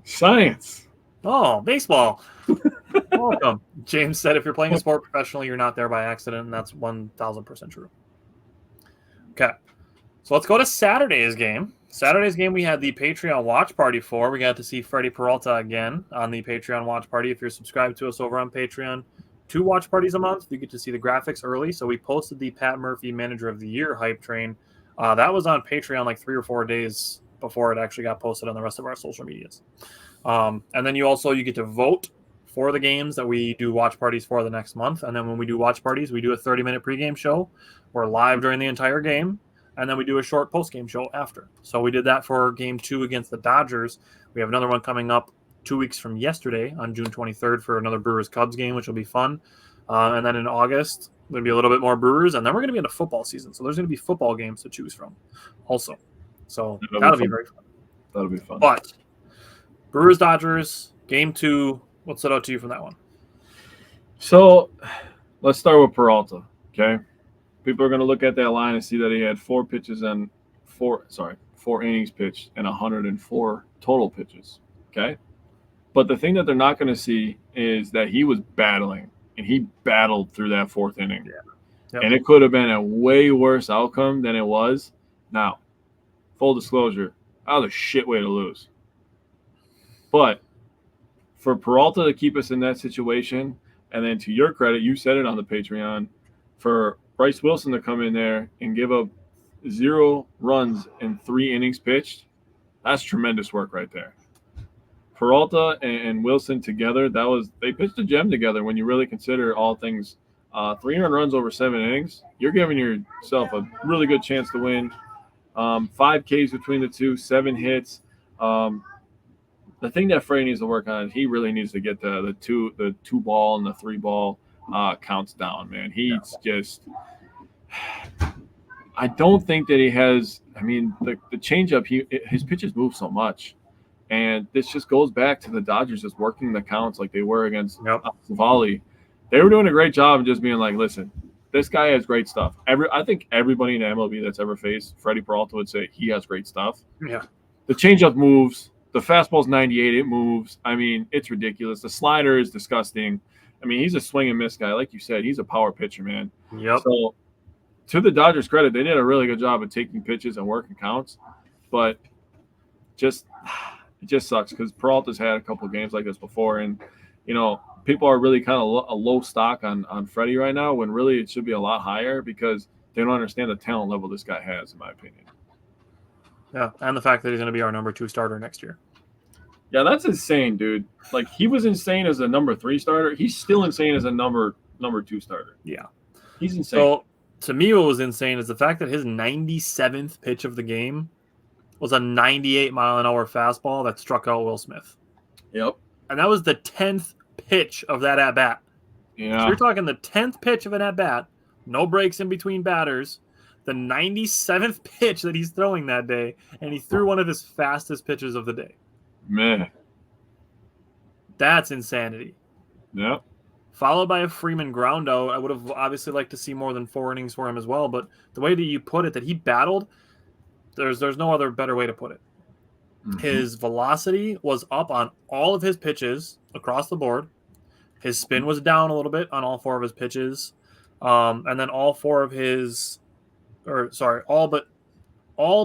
Science. Oh, baseball. Welcome. James said if you're playing a sport professionally, you're not there by accident, and that's 1,000% true. Okay. So let's go to Saturday's game. Saturday's game we had the Patreon watch party for. We got to see Freddie Peralta again on the Patreon watch party. If you're subscribed to us over on Patreon, 2 watch parties a month. You get to see the graphics early. So we posted the Pat Murphy Manager of the Year hype train. That was on Patreon like 3 or 4 days before it actually got posted on the rest of our social medias. And then you get to vote for the games that we do watch parties for the next month. And then when we do watch parties, we do a 30-minute pregame show. We're live during the entire game. And then we do a short postgame show after. So we did that for game 2 against the Dodgers. We have another one coming up 2 weeks from yesterday on June 23rd for another Brewers-Cubs game, which will be fun. And then in August, going to be a little bit more Brewers. And then we're going to be in a football season. So there's going to be football games to choose from also. So that'll be very fun. That'll be fun. But Brewers-Dodgers, game 2, what stood out to you from that one? So let's start with Peralta, okay? People are going to look at that line and see that he had 4 innings pitched and 104 total pitches, okay? But the thing that they're not going to see is that he was battling, and he battled through that 4th inning. Yeah. Yep. And it could have been a way worse outcome than it was. Now, full disclosure, that was a shit way to lose. But for Peralta to keep us in that situation, and then to your credit, you said it on the Patreon, for Bryce Wilson to come in there and give up 0 runs in 3 innings pitched, that's tremendous work right there. Peralta and Wilson together, they pitched a gem together when you really consider all things. 300 runs over 7 innings, you're giving yourself a really good chance to win. 5 Ks between the two, 7 hits. The thing that Freddie needs to work on is he really needs to get the 2 ball and the 3 ball counts down, man. He's just – I don't think that he has – I mean, the changeup, his pitches move so much. And this just goes back to the Dodgers just working the counts like they were against Savali. They were doing a great job of just being like, listen, this guy has great stuff. I think everybody in the MLB that's ever faced Freddie Peralta would say he has great stuff. Yeah. The changeup moves. The fastball's 98. It moves. I mean, it's ridiculous. The slider is disgusting. I mean, he's a swing and miss guy. Like you said, he's a power pitcher, man. Yep. So, to the Dodgers' credit, they did a really good job of taking pitches and working counts. But it just sucks because Peralta's had a couple of games like this before. And, people are really kind of a low stock on Freddie right now when really it should be a lot higher because they don't understand the talent level this guy has, in my opinion. Yeah, and the fact that he's going to be our number 2 starter next year. Yeah, that's insane, dude. Like, he was insane as a number 3 starter. He's still insane as a number 2 starter. Yeah. He's insane. So, to me, what was insane is the fact that his 97th pitch of the game was a 98-mile-an-hour fastball that struck out Will Smith. Yep. And that was the 10th pitch of that at-bat. Yeah. So you're talking the 10th pitch of an at-bat, no breaks in between batters, the 97th pitch that he's throwing that day, and he threw one of his fastest pitches of the day. Man. That's insanity. Yep. Followed by a Freeman ground out. I would have obviously liked to see more than 4 innings for him as well, but the way that you put it, that he battled, there's no other better way to put it. Mm-hmm. His velocity was up on all of his pitches across the board. His spin was down a little bit on all 4 of his pitches. And then all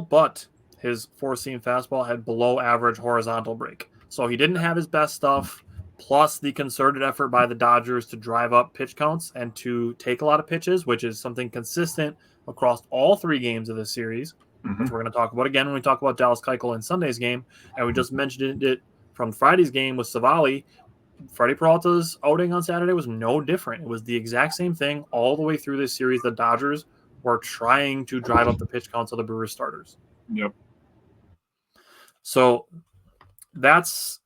but his four-seam fastball had below-average horizontal break. So he didn't have his best stuff, plus the concerted effort by the Dodgers to drive up pitch counts and to take a lot of pitches, which is something consistent across all 3 games of this series, which we're going to talk about again when we talk about Dallas Keuchel in Sunday's game. And we just mentioned it from Friday's game with Savali. Freddie Peralta's outing on Saturday was no different. It was the exact same thing all the way through this series. The Dodgers were trying to drive up the pitch counts of the Brewers starters. Yep. So that's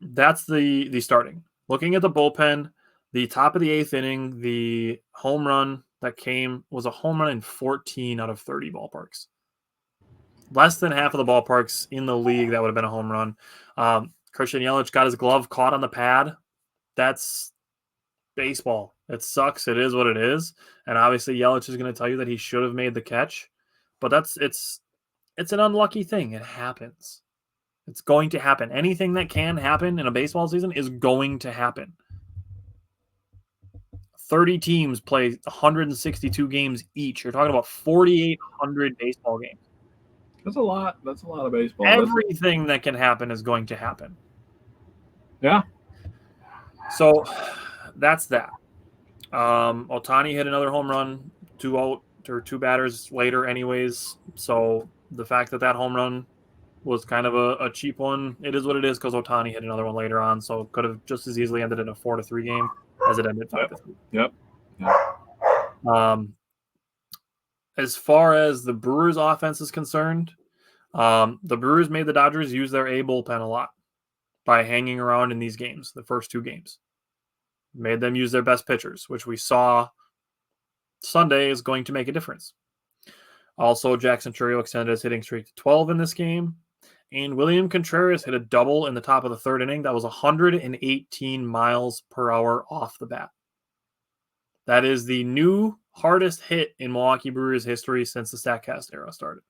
the starting. Looking at the bullpen, the top of the 8th inning, the home run that came was a home run in 14 out of 30 ballparks. Less than half of the ballparks in the league that would have been a home run. Christian Yelich got his glove caught on the pad. That's baseball. It sucks. It is what it is. And obviously Yelich is going to tell you that he should have made the catch. But it's an unlucky thing. It happens. It's going to happen. Anything that can happen in a baseball season is going to happen. 30 teams play 162 games each. You're talking about 4,800 baseball games. That's a lot. That's a lot of baseball. Everything that can happen is going to happen. Yeah. So that's that. Ohtani hit another home run, 2 batters later anyways. So the fact that home run was kind of a cheap one, it is what it is because Ohtani hit another one later on. So it could have just as easily ended in a 4-3 game as it ended 5-3. Yep. As far as the Brewers offense is concerned, the Brewers made the Dodgers use their A bullpen a lot by hanging around in these games, the first 2 games. Made them use their best pitchers, which we saw Sunday is going to make a difference. Also, Jackson Chourio extended his hitting streak to 12 in this game. And William Contreras hit a double in the top of the 3rd inning. That was 118 miles per hour off the bat. That is the new hardest hit in Milwaukee Brewers history since the StatCast era started.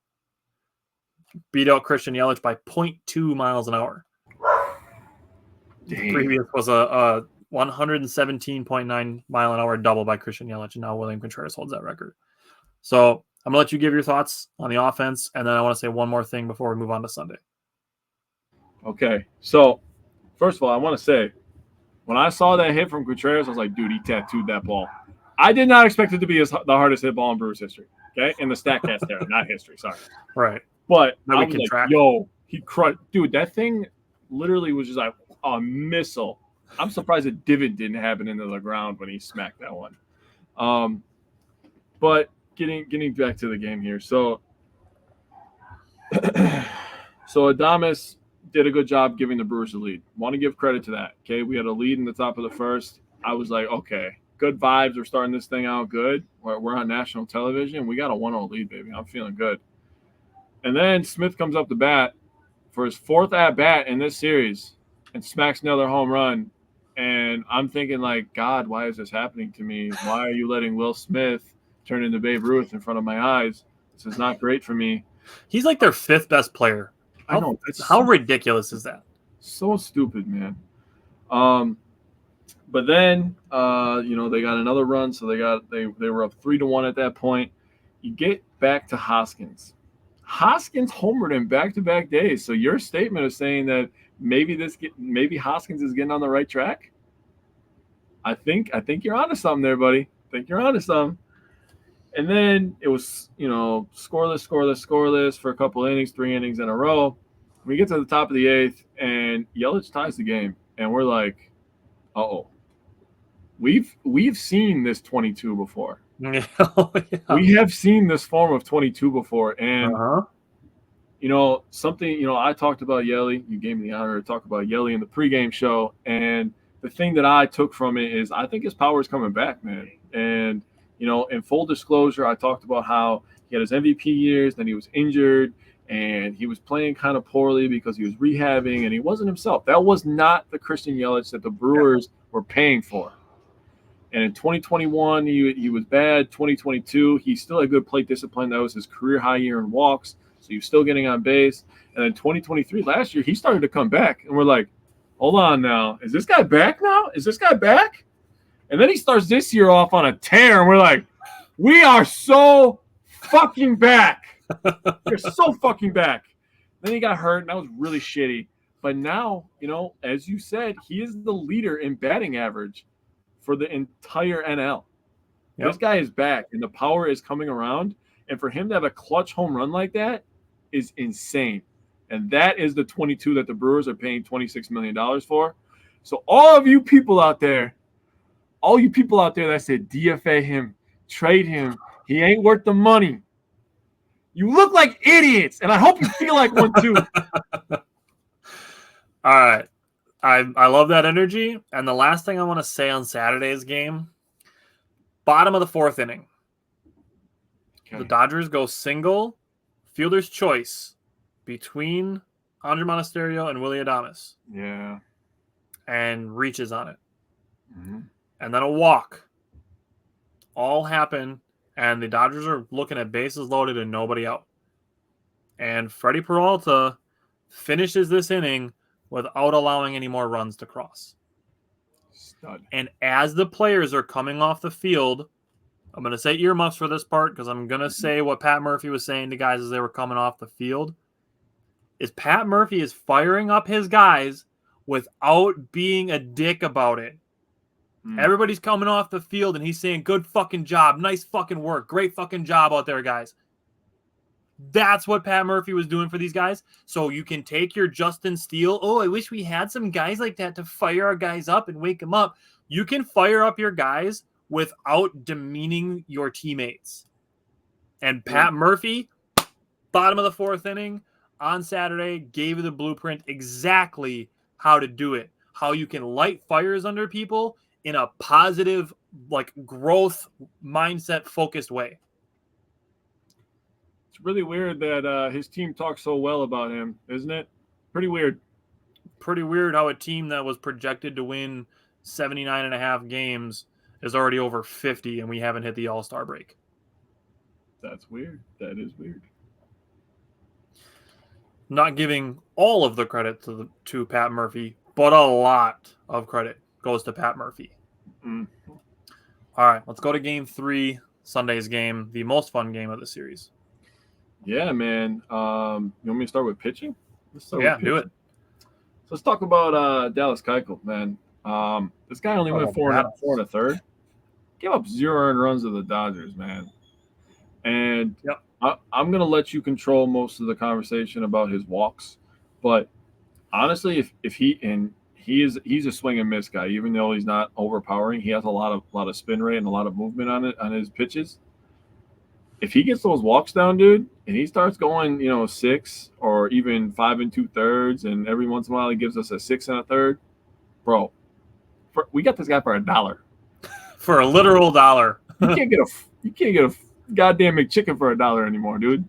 Beat out Christian Yelich by 0.2 miles an hour. The previous was a 117.9 mile an hour double by Christian Yelich, and now William Contreras holds that record. So I'm going to let you give your thoughts on the offense, and then I want to say one more thing before we move on to Sunday. Okay, so first of all, I want to say, when I saw that hit from Contreras, I was like, dude, he tattooed that ball. I did not expect it to be the hardest hit ball in Brewers history, okay? In the StatCast era, not history, sorry. Right. But now I was like, yo, he crushed. Dude, that thing literally was just like a missile. I'm surprised a divot didn't happen into the ground when he smacked that one. But getting back to the game here. So Adames did a good job giving the Brewers the lead. Want to give credit to that. Okay, we had a lead in the top of the 1st. I was like, okay, good vibes. We're starting this thing out good. We're on national television. We got a 1-0 lead, baby. I'm feeling good. And then Smith comes up to bat for his 4th at-bat in this series and smacks another home run. And I'm thinking, like, God, why is this happening to me? Why are you letting Will Smith turn into Babe Ruth in front of my eyes? This is not great for me. He's like their 5th best player. I know. How ridiculous is that? So stupid, man. But then, they got another run, so they were up 3-1 at that point. You get back to Hoskins. Hoskins homered in back-to-back days. So your statement of saying that maybe Hoskins is getting on the right track, I think you're onto something there, buddy. I think you're onto something. And then it was, scoreless for a couple innings, 3 innings in a row. We get to the top of the 8th, and Yelich ties the game, and we're like, uh-oh. We've seen this 22 before. Yeah. We have seen this form of 22 before, and something. I talked about Yelly. You gave me the honor to talk about Yelly in the pregame show, and the thing that I took from it is I think his power is coming back, man. And in full disclosure, I talked about how he had his MVP years, then he was injured, and he was playing kind of poorly because he was rehabbing, and he wasn't himself. That was not the Christian Yelich that the Brewers were paying for. And in 2021, he was bad. 2022, he still had good plate discipline. That was his career high year in walks, so he was still getting on base. And then 2023, last year, he started to come back. And we're like, hold on now. Is this guy back now? Is this guy back? And then he starts this year off on a tear, and we're like, we are so fucking back. We're so fucking back. Then he got hurt, and that was really shitty. But now, as you said, he is the leader in batting average for the entire NL. Yep. This guy is back, and the power is coming around. And for him to have a clutch home run like that is insane. And that is the 22 that the Brewers are paying $26 million for. So all of you people out there that said DFA him, trade him, he ain't worth the money. You look like idiots, and I hope you feel like one too. All right. I love that energy. And the last thing I want to say on Saturday's game, bottom of the fourth inning. Okay. The Dodgers go single, fielder's choice between Andre Monasterio and Willy Adames. Yeah. And reaches on it. Mm-hmm. And then a walk. All happen, and the Dodgers are looking at bases loaded and nobody out. And Freddie Peralta finishes this inning without allowing any more runs to cross. Stud. And as the players are coming off the field, I'm going to say earmuffs for this part because I'm going to say what Pat Murphy was saying to guys as they were coming off the field. Is Pat Murphy is firing up his guys without being a dick about it. Everybody's coming off the field, and he's saying, good fucking job. Nice fucking work. Great fucking job out there, guys. That's what Pat Murphy was doing for these guys. So you can take your Justin Steele. Oh, I wish we had some guys like that to fire our guys up and wake them up. You can fire up your guys without demeaning your teammates. And Pat Murphy, bottom of the fourth inning on Saturday, gave you the blueprint exactly how to do it. How you can light fires under people in a positive, growth mindset focused way. It's really weird that his team talks so well about him, isn't it? Pretty weird. Pretty weird how a team that was projected to win 79.5 games is already over 50, and we haven't hit the All-Star break. That's weird. That is weird. Not giving all of the credit to Pat Murphy, but a lot of credit goes to Pat Murphy. Mm. All right, let's go to Game 3, Sunday's game, the most fun game of the series. Yeah, man. You want me to start with pitching? Do it. So let's talk about Dallas Keuchel, man. This guy only went 4 and a third. Gave up 0 earned runs to the Dodgers, man. And I'm going to let you control most of the conversation about his walks. But honestly, if he's a swing and miss guy, even though he's not overpowering. He has a lot of spin rate and a lot of movement on his pitches. If he gets those walks down, dude, and he starts going, 6 or even 5 2/3, and every once in a while he gives us a 6 1/3, bro, we got this guy for $1. For a literal $1. You can't get a goddamn McChicken for $1 anymore, dude.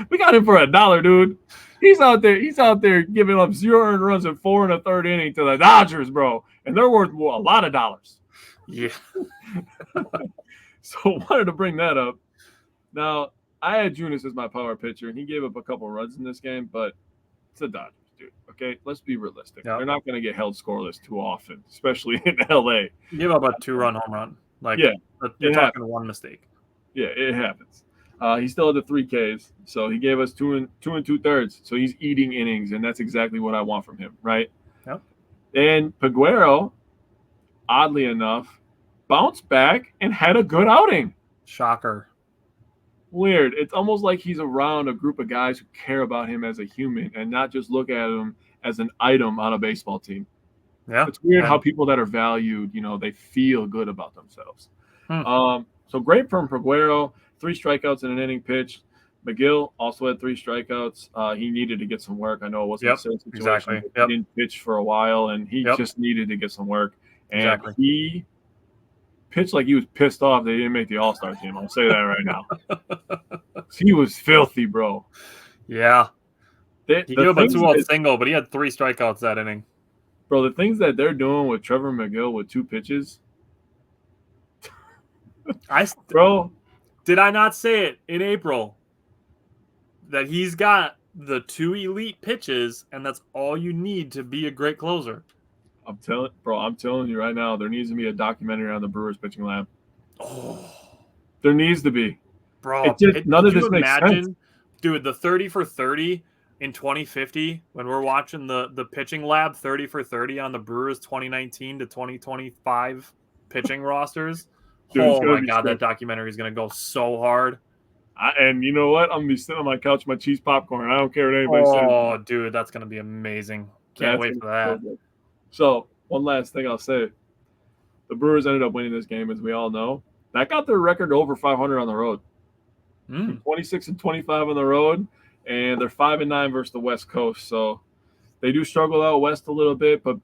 We got him for $1, dude. He's out there giving up 0 earned runs in 4 1/3 inning to the Dodgers, bro, and they're worth a lot of dollars. Yeah. So wanted to bring that up. Now I had Junis as my power pitcher, and he gave up a couple runs in this game, but it's the Dodgers, dude. Okay, let's be realistic. Yep. They're not going to get held scoreless too often, especially in LA. Give up a 2-run home run. You're talking one mistake. Yeah, it happens. He still had the 3 Ks, so he gave us 2 2/3. So he's eating innings, and that's exactly what I want from him, right? Yep. And Peguero, oddly enough, bounced back and had a good outing. Shocker. Weird. It's almost like he's around a group of guys who care about him as a human and not just look at him as an item on a baseball team. Yeah. It's weird how people that are valued, they feel good about themselves. So great from Peguero. 3 strikeouts in an inning pitched. McGill also had 3 strikeouts. He needed to get some work. I know it wasn't a safe situation. Exactly. He didn't pitch for a while, and he just needed to get some work. And he pitched like he was pissed off they didn't make the All-Star team. I'll say that right now. He was filthy, bro. Yeah. He gave up a 2-out single, but he had 3 strikeouts that inning. Bro, the things that they're doing with Trevor McGill with 2 pitches. Bro. Did I not say it in April that he's got the 2 elite pitches, and that's all you need to be a great closer? I'm telling you right now, there needs to be a documentary on the Brewers pitching lab. Oh, There needs to be. bro, None could of you this makes sense. imagine, dude, the 30 for 30 in 2050 when we're watching the pitching lab 30 for 30 on the Brewers 2019 to 2025 pitching rosters? Dude, it's Oh gonna my be God, sick. that documentary is going to go so hard. And you know what? I'm gonna be sitting on my couch, with my cheese popcorn. I don't care what anybody says. Oh, dude, that's going to be amazing. Can't That's wait gonna for be that. so good. So one last thing I'll say: the Brewers ended up winning this game, as we all know. That got their record to over 500 on the road. 26 and 25 on the road, and they're 5-9 versus the West Coast. So they do struggle out west a little bit, but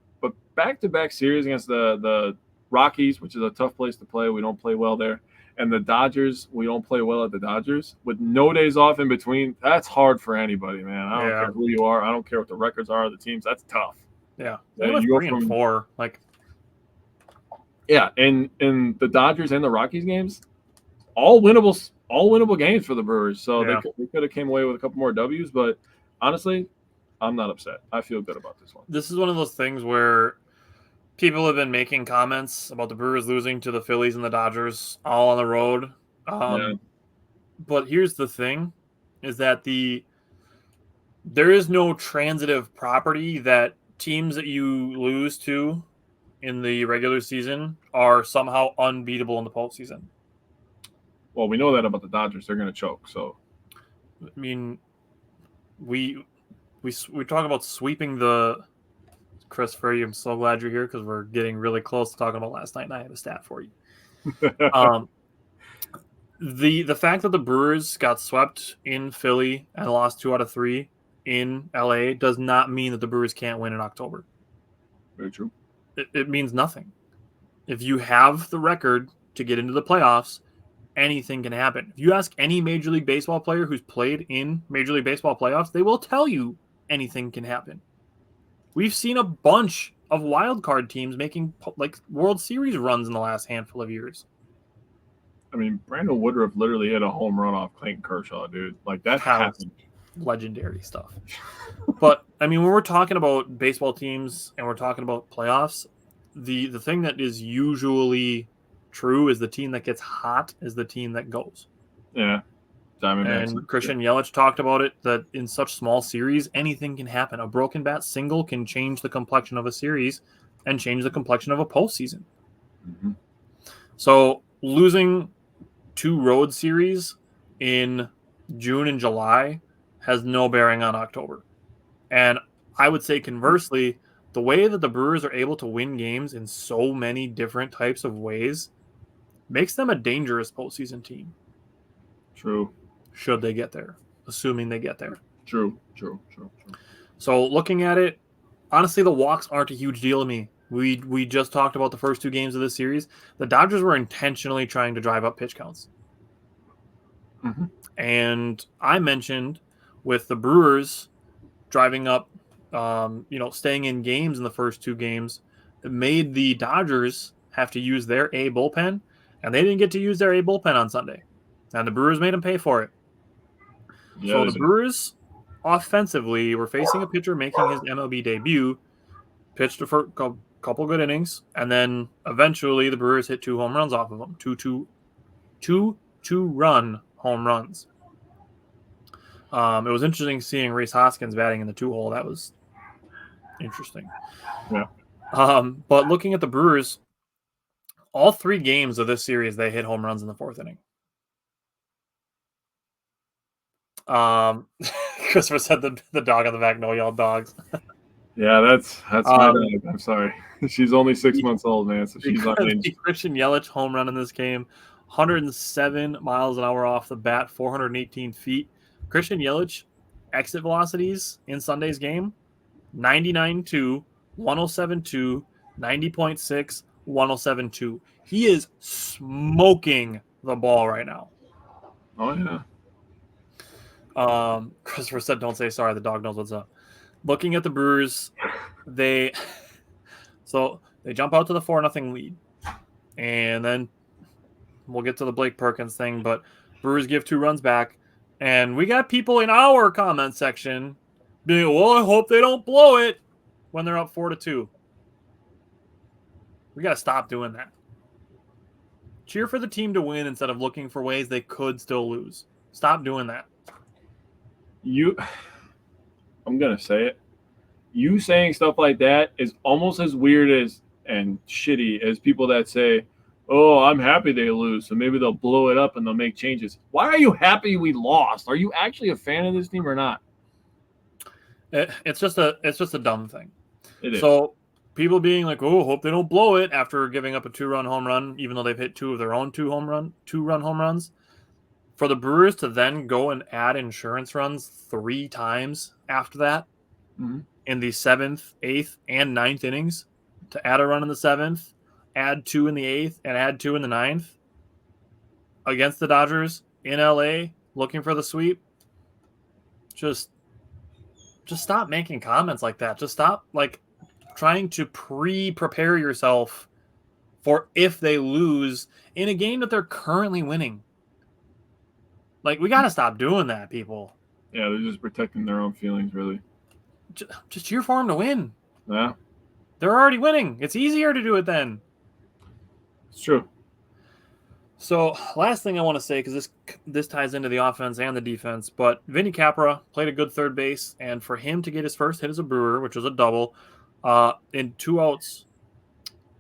back-to-back series against the Rockies, which is a tough place to play. We don't play well there. And the Dodgers, we don't play well at the Dodgers. With no days off in between, that's hard for anybody, man. I don't care who you are. I don't care what the records are of the teams. That's tough. Yeah. And They you go 3 and from 4. Like, yeah, and the Dodgers and the Rockies games, all winnable games for the Brewers. So Yeah. they could have came away with a couple more W's, but honestly, I'm not upset. I feel good about this one. This is one of those things where people have been making comments about the Brewers losing to the Phillies and the Dodgers all on the road. Yeah. But here's the thing, is that there is no transitive property that teams that you lose to in the regular season are somehow unbeatable in the postseason. Well, we know that about the Dodgers. They're going to choke. So, I mean, we talk about sweeping the Chris Ferry. I'm so glad you're here because we're getting really close to talking about last night, and I have a stat for you. The fact that the Brewers got swept in Philly and lost 2 out of 3 in LA does not mean that the Brewers can't win in October. Very true. It means nothing. If you have the record to get into the playoffs, anything can happen. If you ask any Major League Baseball player who's played in Major League Baseball playoffs, they will tell you anything can happen. We've seen a bunch of wild card teams making like World Series runs in the last handful of years. I mean, Brandon Woodruff literally hit a home run off Clayton Kershaw, dude. Like, that happened. Legendary stuff. But, I mean, when we're talking about baseball teams and we're talking about playoffs, the thing that is usually true is the team that gets hot is the team that goes. Yeah. And Christian Yelich talked about it, that in such small series, anything can happen. A broken bat single can change the complexion of a series and change the complexion of a postseason. Mm-hmm. So losing 2 road series in June and July has no bearing on October. And I would say conversely, the way that the Brewers are able to win games in so many different types of ways makes them a dangerous postseason team. True. Should they get there, assuming they get there. True. So looking at it, honestly, the walks aren't a huge deal to me. We just talked about the first 2 games of this series. The Dodgers were intentionally trying to drive up pitch counts. Mm-hmm. And I mentioned with the Brewers driving up, staying in games in the first 2 games, it made the Dodgers have to use their A bullpen, and they didn't get to use their A bullpen on Sunday. And the Brewers made them pay for it. Yeah, so the Brewers, offensively, were facing a pitcher making his MLB debut, pitched for a couple good innings, and then eventually the Brewers hit 2 home runs off of him. Two 2-run home runs. It was interesting seeing Rhys Hoskins batting in the 2-hole. That was interesting. Yeah. But looking at the Brewers, all 3 games of this series, they hit home runs in the 4th inning. Christopher said the dog on the back, no yelled dogs. Yeah, that's my dog. I'm sorry. She's only 6 months old, man, so she's not in. Christian Yelich home run in this game, 107 miles an hour off the bat, 418 feet. Christian Yelich exit velocities in Sunday's game, 99.2, 107.2, 90.6, 107.2. He is smoking the ball right now. Oh, yeah. Christopher said, don't say sorry. The dog knows what's up. Looking at the Brewers, they jump out to the 4-0 lead. And then we'll get to the Blake Perkins thing, but Brewers give 2 runs back. And we got people in our comment section being, well, I hope they don't blow it when they're up 4-2. We got to stop doing that. Cheer for the team to win instead of looking for ways they could still lose. Stop doing that. I'm going to say it. You saying stuff like that is almost as weird as and shitty as people that say, oh, I'm happy they lose, so maybe they'll blow it up and they'll make changes. Why are you happy we lost? Are you actually a fan of this team or not? It's just a dumb thing. It is. So people being like, oh, hope they don't blow it after giving up a 2-run home run, even though they've hit 2 of their own 2-run home runs. For the Brewers to then go and add insurance runs 3 times after that in the 7th, 8th, and 9th innings, to add a run in the 7th, add 2 in the 8th, and add 2 in the 9th against the Dodgers in LA looking for the sweep. Just stop making comments like that. Just stop trying to prepare yourself for if they lose in a game that they're currently winning. We got to stop doing that, people. Yeah, they're just protecting their own feelings, really. Just cheer for them to win. Yeah. They're already winning. It's easier to do it then. It's true. So, last thing I want to say, because this ties into the offense and the defense, but Vinny Capra played a good third base, and for him to get his first hit as a Brewer, which was a double, in 2 outs,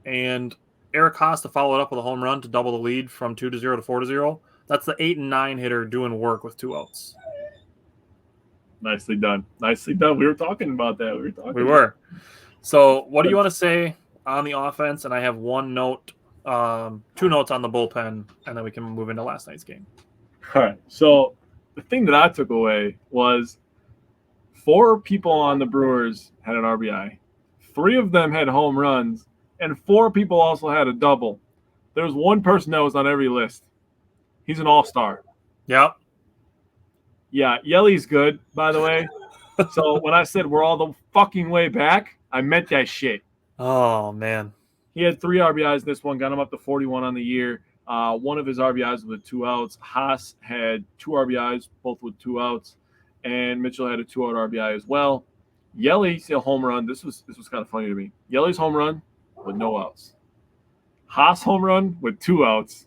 and Eric Costa followed up with a home run to double the lead from 2-0 to 4-0. That's the 8 and 9 hitter doing work with 2 outs. Nicely done. Nicely done. We were talking about that. We were. So, what do you want to say on the offense? And I have 1 note. 2 notes on the bullpen, and then we can move into last night's game. All right. So the thing that I took away was 4 people on the Brewers had an RBI. 3 of them had home runs, and 4 people also had a double. There was 1 person that was on every list. He's an all-star. Yep. Yeah, Yelly's good, by the way. So when I said we're all the fucking way back, I meant that shit. Oh, man. He had 3 RBIs this one, got him up to 41 on the year. 1 of his RBIs with 2 outs. Haas had 2 RBIs, both with 2 outs. And Mitchell had a 2-out RBI as well. Yelly's a home run. This was kind of funny to me. Yelly's home run with no outs. Haas home run with 2 outs.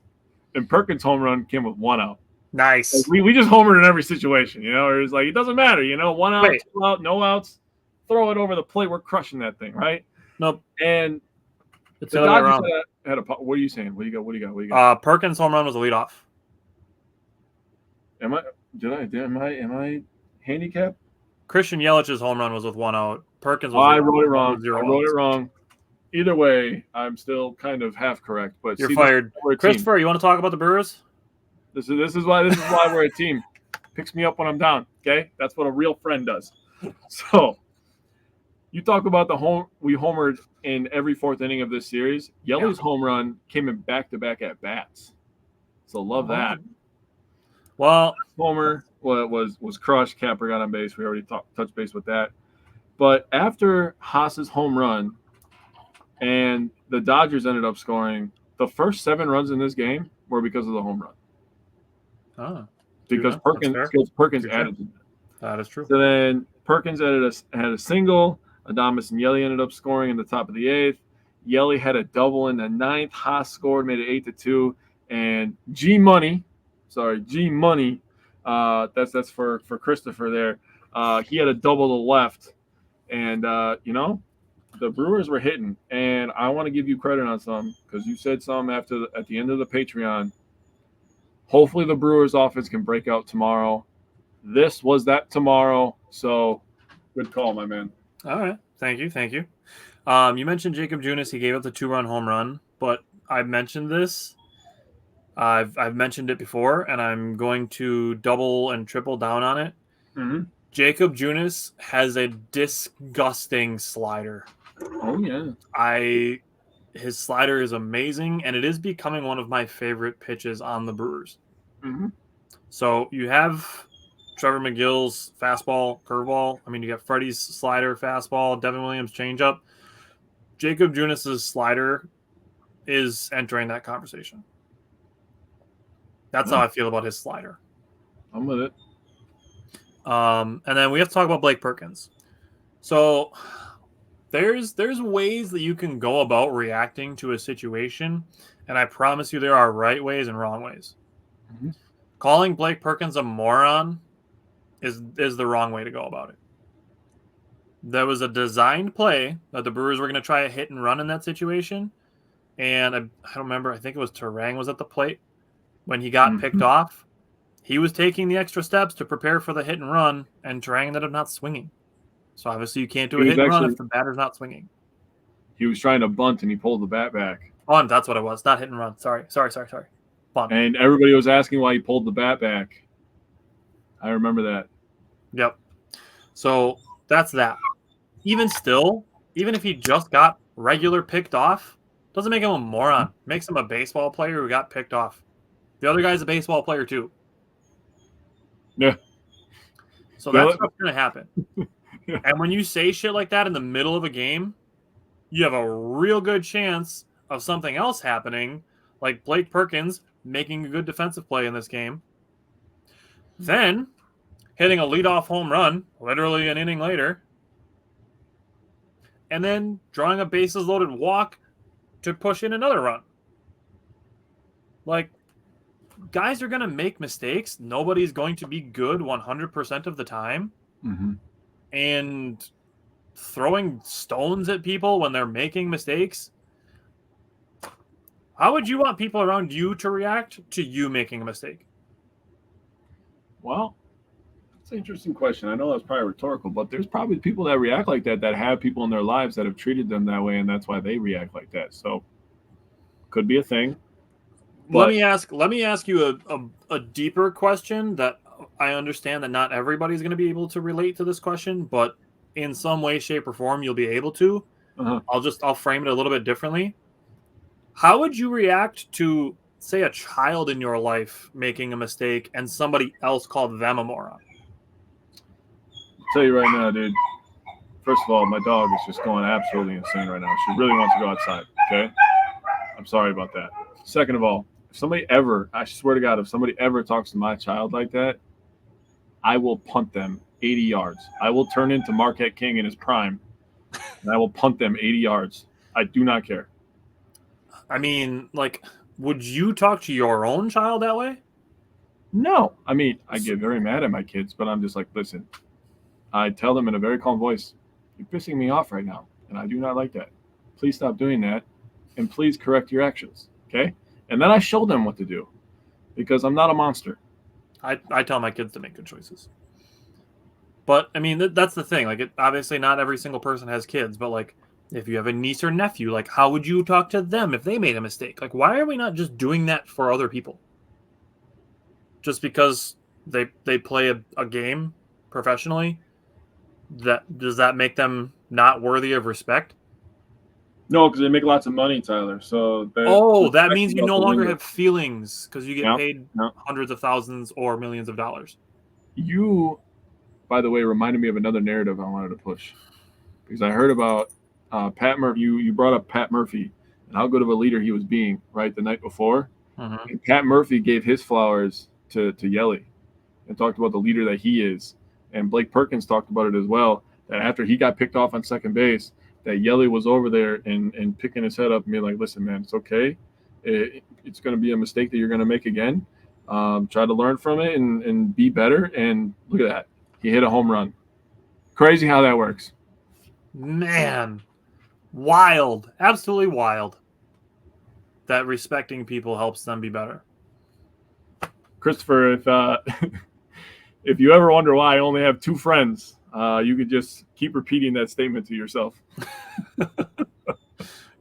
And Perkins' home run came with 1 out. Nice. We just homered in every situation, It was it doesn't matter, 1 out, 2 out, no outs. Throw it over the plate. We're crushing that thing, right? Nope. And it's the Dodgers had a. What are you saying? What do you got? Perkins' home run was a leadoff. Am I handicapped? Christian Yelich's home run was with 1 out. Perkins was. I wrote it wrong. wrong. Either way, I'm still kind of half correct. But you're fired, Christopher. You want to talk about the Brewers? This is why we're a team. Picks me up when I'm down. Okay, that's what a real friend does. So, you talk about we homered in every 4th inning of this series. Yelly's home run came in back-to-back at bats. So love that. Well, homer was crushed. Capper got on base. We already touched base with that. But after Haas's home run, and the Dodgers ended up scoring, the first 7 runs in this game were because of the home run. Oh, because Perkins added to that. That is true. So then Perkins had a single. Adames and Yelly ended up scoring in the top of the 8th. Yelly had a double in the 9th. Haas scored, made it 8-2. And G Money, that's for Christopher there. He had a double to left. And, the Brewers were hitting. And I want to give you credit on some because you said some at the end of the Patreon. Hopefully the Brewers offense can break out tomorrow. This was that tomorrow. So good call, my man. All right. Thank you. You mentioned Jacob Junis. He gave up the 2-run home run, but I've mentioned this. I've mentioned it before, and I'm going to double and triple down on it. Mm-hmm. Jacob Junis has a disgusting slider. Oh, yeah. His slider is amazing, and it is becoming one of my favorite pitches on the Brewers. Mm-hmm. So you have Trevor McGill's fastball, curveball. I mean, you got Freddie's slider, fastball, Devin Williams' changeup. Jacob Junis' slider is entering that conversation. That's how I feel about his slider. I'm with it. And then we have to talk about Blake Perkins. So there's ways that you can go about reacting to a situation, and I promise you there are right ways and wrong ways. Mhm. Calling Blake Perkins a moron is the wrong way to go about it. There was a designed play that the Brewers were going to try a hit and run in that situation, and I don't remember. I think it was Terang was at the plate when he got picked off. He was taking the extra steps to prepare for the hit and run, and Terang ended up not swinging. So obviously you can't do He a was hit and run actually if the batter's not swinging. he was trying to bunt and he pulled the bat back. Bunt, that's what it was. Not hit and run. Sorry. Bunt. And everybody was asking why he pulled the bat back. I remember that. Yep. So that's that. Even still, even if he just got regular picked off, doesn't make him a moron. Makes him a baseball player who got picked off. The other guy's a baseball player too. Yeah. So that's what's going to happen. And when you say shit like that in the middle of a game, you have a real good chance of something else happening, like Blake Perkins making a good defensive play in this game. Then hitting a leadoff home run, literally an inning later, and then drawing a bases-loaded walk to push in another run. Like, guys are going to make mistakes. Nobody's going to be good 100% of the time. Mm-hmm. And throwing stones at people when they're making mistakes, how would you want people around you to react to you making a mistake? Well, that's an interesting question. I know that's probably rhetorical, but there's probably people that react like that have people in their lives that have treated them that way, and that's why they react like that. So, could be a thing. Let me ask you a deeper question that I understand that not everybody's going to be able to relate to this question, but in some way, shape, or form, you'll be able to. Uh-huh. I'll frame it a little bit differently. How would you react to, say, a child in your life making a mistake and somebody else called them a moron? I'll tell you right now, dude. First of all, my dog is just going absolutely insane right now. She really wants to go outside, okay? I'm sorry about that. Second of all, if somebody ever, I swear to God, if somebody ever talks to my child like that, I will punt them 80 yards. I will turn into Marquette King in his prime, and I will punt them 80 yards. I do not care. I mean, like, would you talk to your own child that way? No. I mean, I get very mad at my kids, but I'm just like, listen, I tell them in a very calm voice, you're pissing me off right now, and I do not like that. Please stop doing that, and please correct your actions, okay? And then I show them what to do, because I'm not a monster. I tell my kids to make good choices. But, I mean, that's the thing. Like, obviously not every single person has kids, but, like, if you have a niece or nephew, like, how would you talk to them if they made a mistake? Like, why are we not just doing that for other people? Just because they play a game professionally, does that make them not worthy of respect? No, because they make lots of money, Tyler. So that means you no longer have feelings because you get paid hundreds of thousands or millions of dollars. You, by the way, reminded me of another narrative I wanted to push, because I heard about Pat Murphy. You brought up Pat Murphy and how good of a leader he was being right the night before. Mm-hmm. And Pat Murphy gave his flowers to Yelly and talked about the leader that he is. And Blake Perkins talked about it as well, that after he got picked off on second base, that Yelly was over there and picking his head up and being like, listen, man, it's okay. It's going to be a mistake that you're going to make again. Try to learn from it and be better. And look at that. He hit a home run. Crazy how that works. Man, wild. Absolutely wild. That respecting people helps them be better. Christopher, if you ever wonder why I only have two friends, you could just keep repeating that statement to yourself.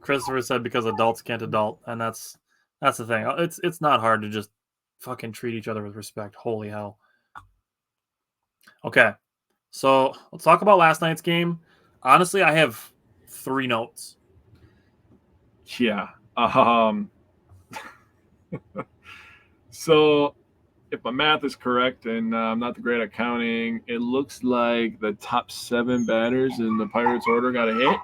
Christopher said because adults can't adult, and that's the thing. It's not hard to just fucking treat each other with respect. Holy hell. Okay, so let's talk about last night's game. Honestly, I have 3 notes. Yeah. So if my math is correct, and I'm not the great at counting, it looks like the top 7 batters in the Pirates order got a hit.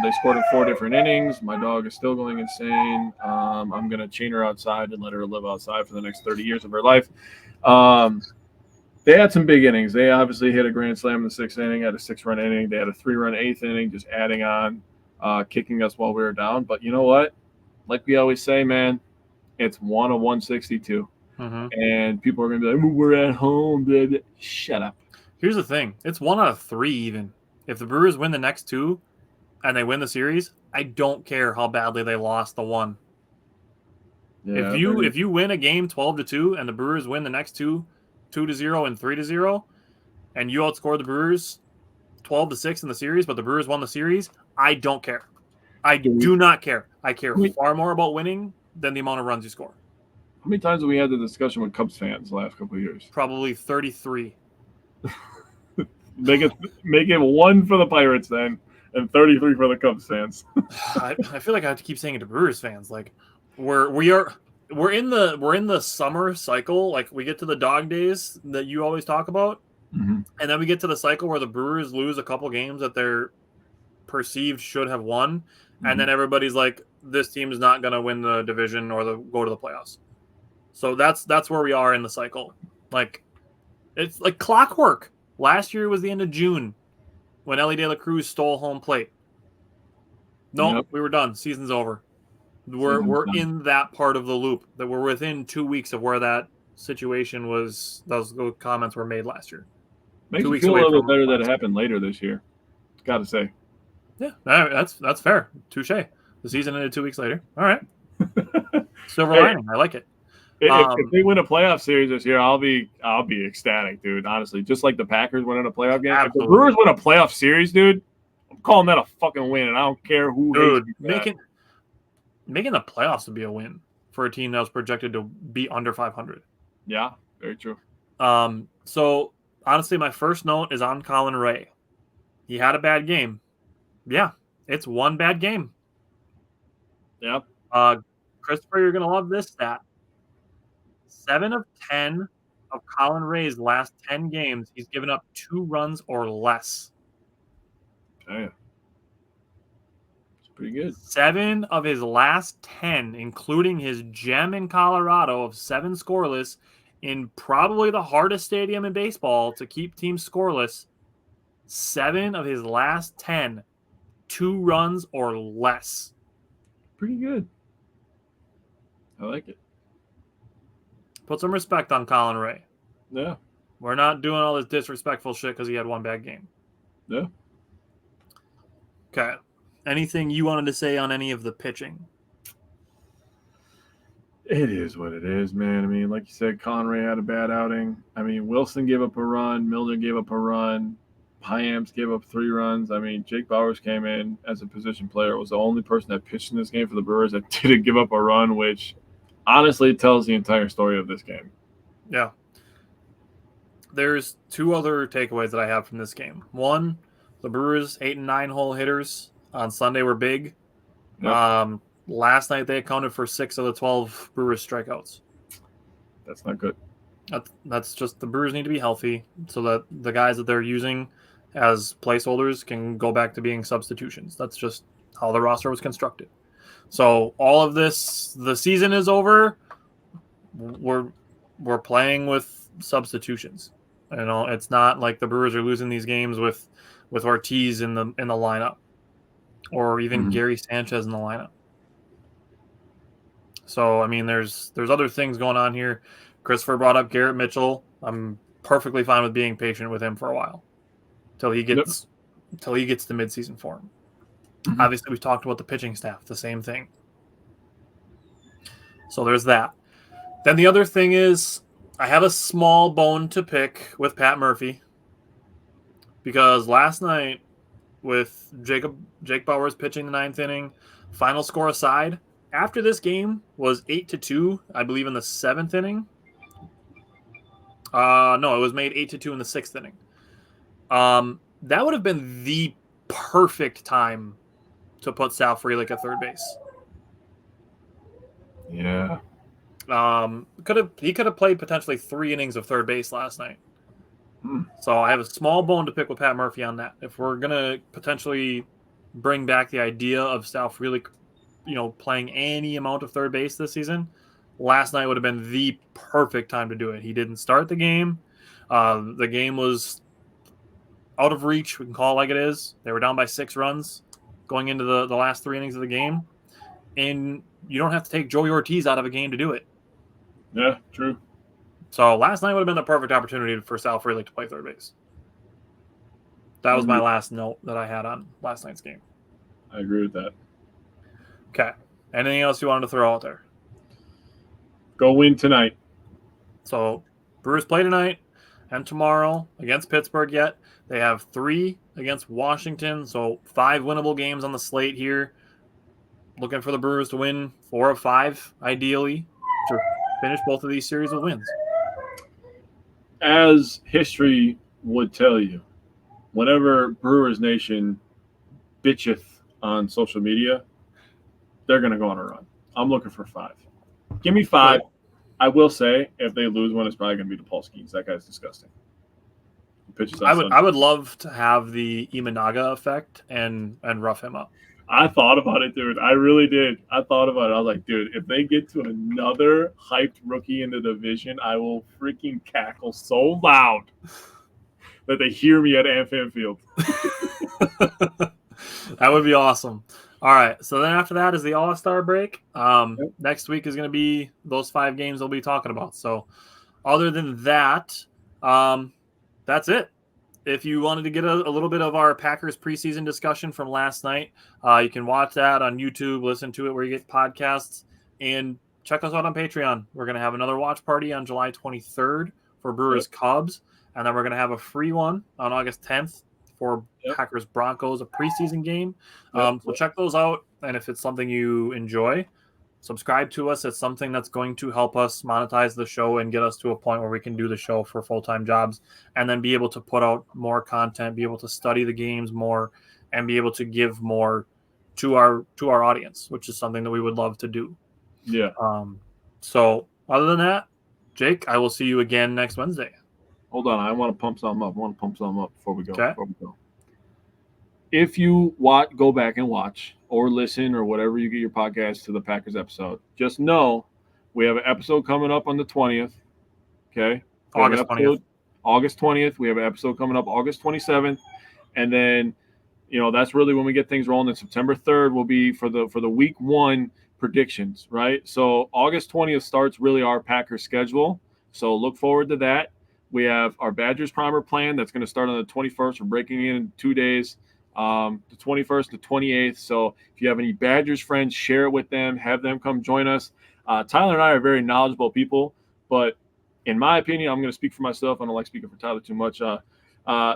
They scored in 4 different innings. My dog is still going insane. I'm going to chain her outside and let her live outside for the next 30 years of her life. They had some big innings. They obviously hit a grand slam in the 6th inning, had a 6-run inning. They had a 3-run 8th inning, just adding on, kicking us while we were down. But you know what? Like we always say, man, it's 1 of 162. And people are going to be like, we're at home, baby. Shut up. Here's the thing. It's 1 out of 3 even. If the Brewers win the next 2 and they win the series, I don't care how badly they lost the 1. Yeah, if you win a game 12-2 and the Brewers win the next 2, 2-0 and 3-0, and you outscore the Brewers 12-6 in the series, but the Brewers won the series, I don't care. I do not care. I care far more about winning than the amount of runs you score. How many times have we had the discussion with Cubs fans the last couple of years? Probably 33. Make it 1 for the Pirates then, and 33 for the Cubs fans. I feel like I have to keep saying it to Brewers fans. Like we're in the summer cycle. Like we get to the dog days that you always talk about, and then we get to the cycle where the Brewers lose a couple games that they're perceived should have won, and then everybody's like, this team is not going to win the division or go to the playoffs. So that's where we are in the cycle. Like it's like clockwork. Last year was the end of June when Ellie De La Cruz stole home plate. Nope, we were done. Season's over. We're in that part of the loop that we're within 2 weeks of where that situation was. Those comments were made last year. Makes me feel a little bit better that it happened later this year. Got to say. Yeah, that's fair. Touche. The season ended 2 weeks later. All right. Silver lining. I like it. If they win a playoff series this year, I'll be ecstatic, dude. Honestly, just like the Packers winning a playoff game. Absolutely. If the Brewers win a playoff series, dude, I'm calling that a fucking win, and I don't care who. Dude, making the playoffs would be a win for a team that was projected to be under 500. Yeah, very true. So honestly, my first note is on Colin Ray. He had a bad game. Yeah, it's one bad game. Yep. Christopher, you're gonna love this stat. 7 of 10 of Colin Ray's last 10 games, he's given up 2 runs or less. Damn. It's pretty good. 7 of his last 10, including his gem in Colorado of 7 scoreless in probably the hardest stadium in baseball to keep teams scoreless. 7 of his last 10, 2 runs or less. Pretty good. I like it. Put some respect on Colin Ray. Yeah. We're not doing all this disrespectful shit because he had one bad game. Yeah. Okay. Anything you wanted to say on any of the pitching? It is what it is, man. I mean, like you said, Conray had a bad outing. I mean, Wilson gave up a run. Milner gave up a run. Hyams gave up 3 runs. I mean, Jake Bauers came in as a position player. Was the only person that pitched in this game for the Brewers that didn't give up a run, which honestly tells the entire story of this game. Yeah. There's 2 other takeaways that I have from this game. One, the Brewers 8 and 9 hole hitters on Sunday were big. Yep. Last night they accounted for 6 of the 12 Brewers strikeouts. That's not good. That's just the Brewers need to be healthy so that the guys that they're using as placeholders can go back to being substitutions. That's just how the roster was constructed. So all of this, the season is over. We're playing with substitutions. You know, it's not like the Brewers are losing these games with Ortiz in the lineup, or even Gary Sanchez in the lineup. So I mean, there's other things going on here. Christopher brought up Garrett Mitchell. I'm perfectly fine with being patient with him for a while, till he gets to midseason form. Obviously, we've talked about the pitching staff, the same thing. So there's that. Then the other thing is, I have a small bone to pick with Pat Murphy, because last night, with Jake Bauers pitching the 9th inning, final score aside, after this game was 8-2, I believe, in the 7th inning. No, it was made 8-2 in the 6th inning. That would have been the perfect time to put Sal Frelick at third base. Yeah. He could have played potentially 3 innings of third base last night. So I have a small bone to pick with Pat Murphy on that. If we're gonna potentially bring back the idea of Sal Frelick, playing any amount of third base this season, last night would have been the perfect time to do it. He didn't start the game. The game was out of reach. We can call it like it is. They were down by 6 runs going into the last 3 innings of the game. And you don't have to take Joey Ortiz out of a game to do it. Yeah, true. So last night would have been the perfect opportunity for Sal Frelick to play third base. That was my last note that I had on last night's game. I agree with that. Okay. Anything else you wanted to throw out there? Go win tonight. So Brewers play tonight and tomorrow against Pittsburgh yet. They have 3 against Washington, so 5 winnable games on the slate here. Looking for the Brewers to win 4 of 5, ideally, to finish both of these series with wins. As history would tell you, whenever Brewers Nation bitcheth on social media, they're going to go on a run. I'm looking for 5. Give me 5. I will say, if they lose one, it's probably going to be DePaul. That guy's disgusting. I would love to have the Imanaga effect and rough him up. I thought about it, dude. I really did. I thought about it. I was like, dude, if they get to another hyped rookie in the division, I will freaking cackle so loud that they hear me at AmFam Field. That would be awesome. All right. So then after that is the All-Star break. Next week is going to be those 5 games we'll be talking about. So other than that, that's it. If you wanted to get a little bit of our Packers preseason discussion from last night, you can watch that on YouTube, listen to it where you get podcasts, and check us out on Patreon. We're going to have another watch party on July 23rd for Brewers Cubs, and then we're going to have a free one on August 10th for Packers Broncos, a preseason game. So check those out, and if it's something you enjoy, subscribe to us. It's something that's going to help us monetize the show and get us to a point where we can do the show for full-time jobs and then be able to put out more content, be able to study the games more, and be able to give more to our audience, which is something that we would love to do. Yeah. So other than that, Jake, I will see you again next Wednesday. Hold on. I want to pump something up. Before we go. Okay. If you go back and watch or listen or whatever you get your podcast to the Packers episode, just know we have an episode coming up on the 20th. Okay. August 20th. August 20th. We have an episode coming up August 27th. And then, that's really when we get things rolling. And September 3rd will be for the week 1 predictions, right? So August 20th starts really our Packers schedule. So look forward to that. We have our Badgers primer plan that's going to start on the 21st. We're breaking in 2 days. The 21st to 28th. So if you have any Badgers friends, share it with them, have them come join us. Tyler and I are very knowledgeable people, but in my opinion, I'm going to speak for myself. I don't like speaking for Tyler too much.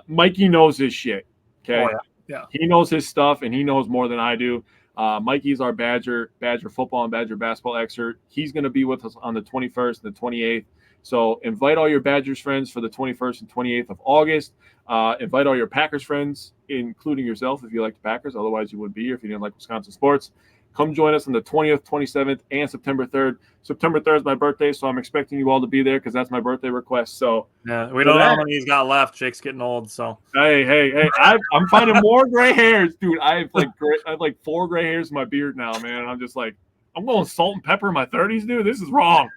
Mikey knows his shit. Okay. Oh, yeah. He knows his stuff and he knows more than I do. Mikey's our Badger football and Badger basketball expert. He's going to be with us on the 21st and the 28th. So invite all your Badgers friends for the 21st and 28th of August. Invite all your Packers friends, including yourself, if you like the Packers. Otherwise, you would be here if you didn't like Wisconsin sports. Come join us on the 20th, 27th, and September 3rd. September 3rd is my birthday, so I'm expecting you all to be there because that's my birthday request. So yeah, we don't know how many he's got left. Jake's getting old, so hey, I'm finding more gray hairs, dude. I have like 4 gray hairs in my beard now, man. And I'm just like, I'm going salt and pepper in my 30s, dude. This is wrong.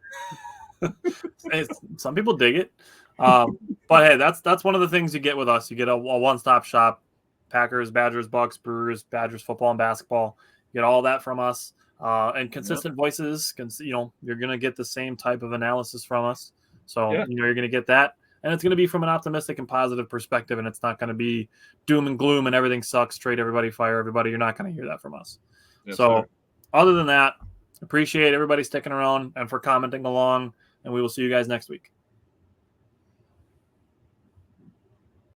Some people dig it, but hey, that's one of the things you get with us. You get a one-stop shop: Packers, Badgers, Bucks, Brewers, Badgers football and basketball. You get all that from us, and consistent voices. You're gonna get the same type of analysis from us. So you're gonna get that, and it's gonna be from an optimistic and positive perspective, and it's not gonna be doom and gloom and everything sucks. Trade everybody, fire everybody. You're not gonna hear that from us. Yes, so, sir. Other than that, appreciate everybody sticking around and for commenting along. And we will see you guys next week.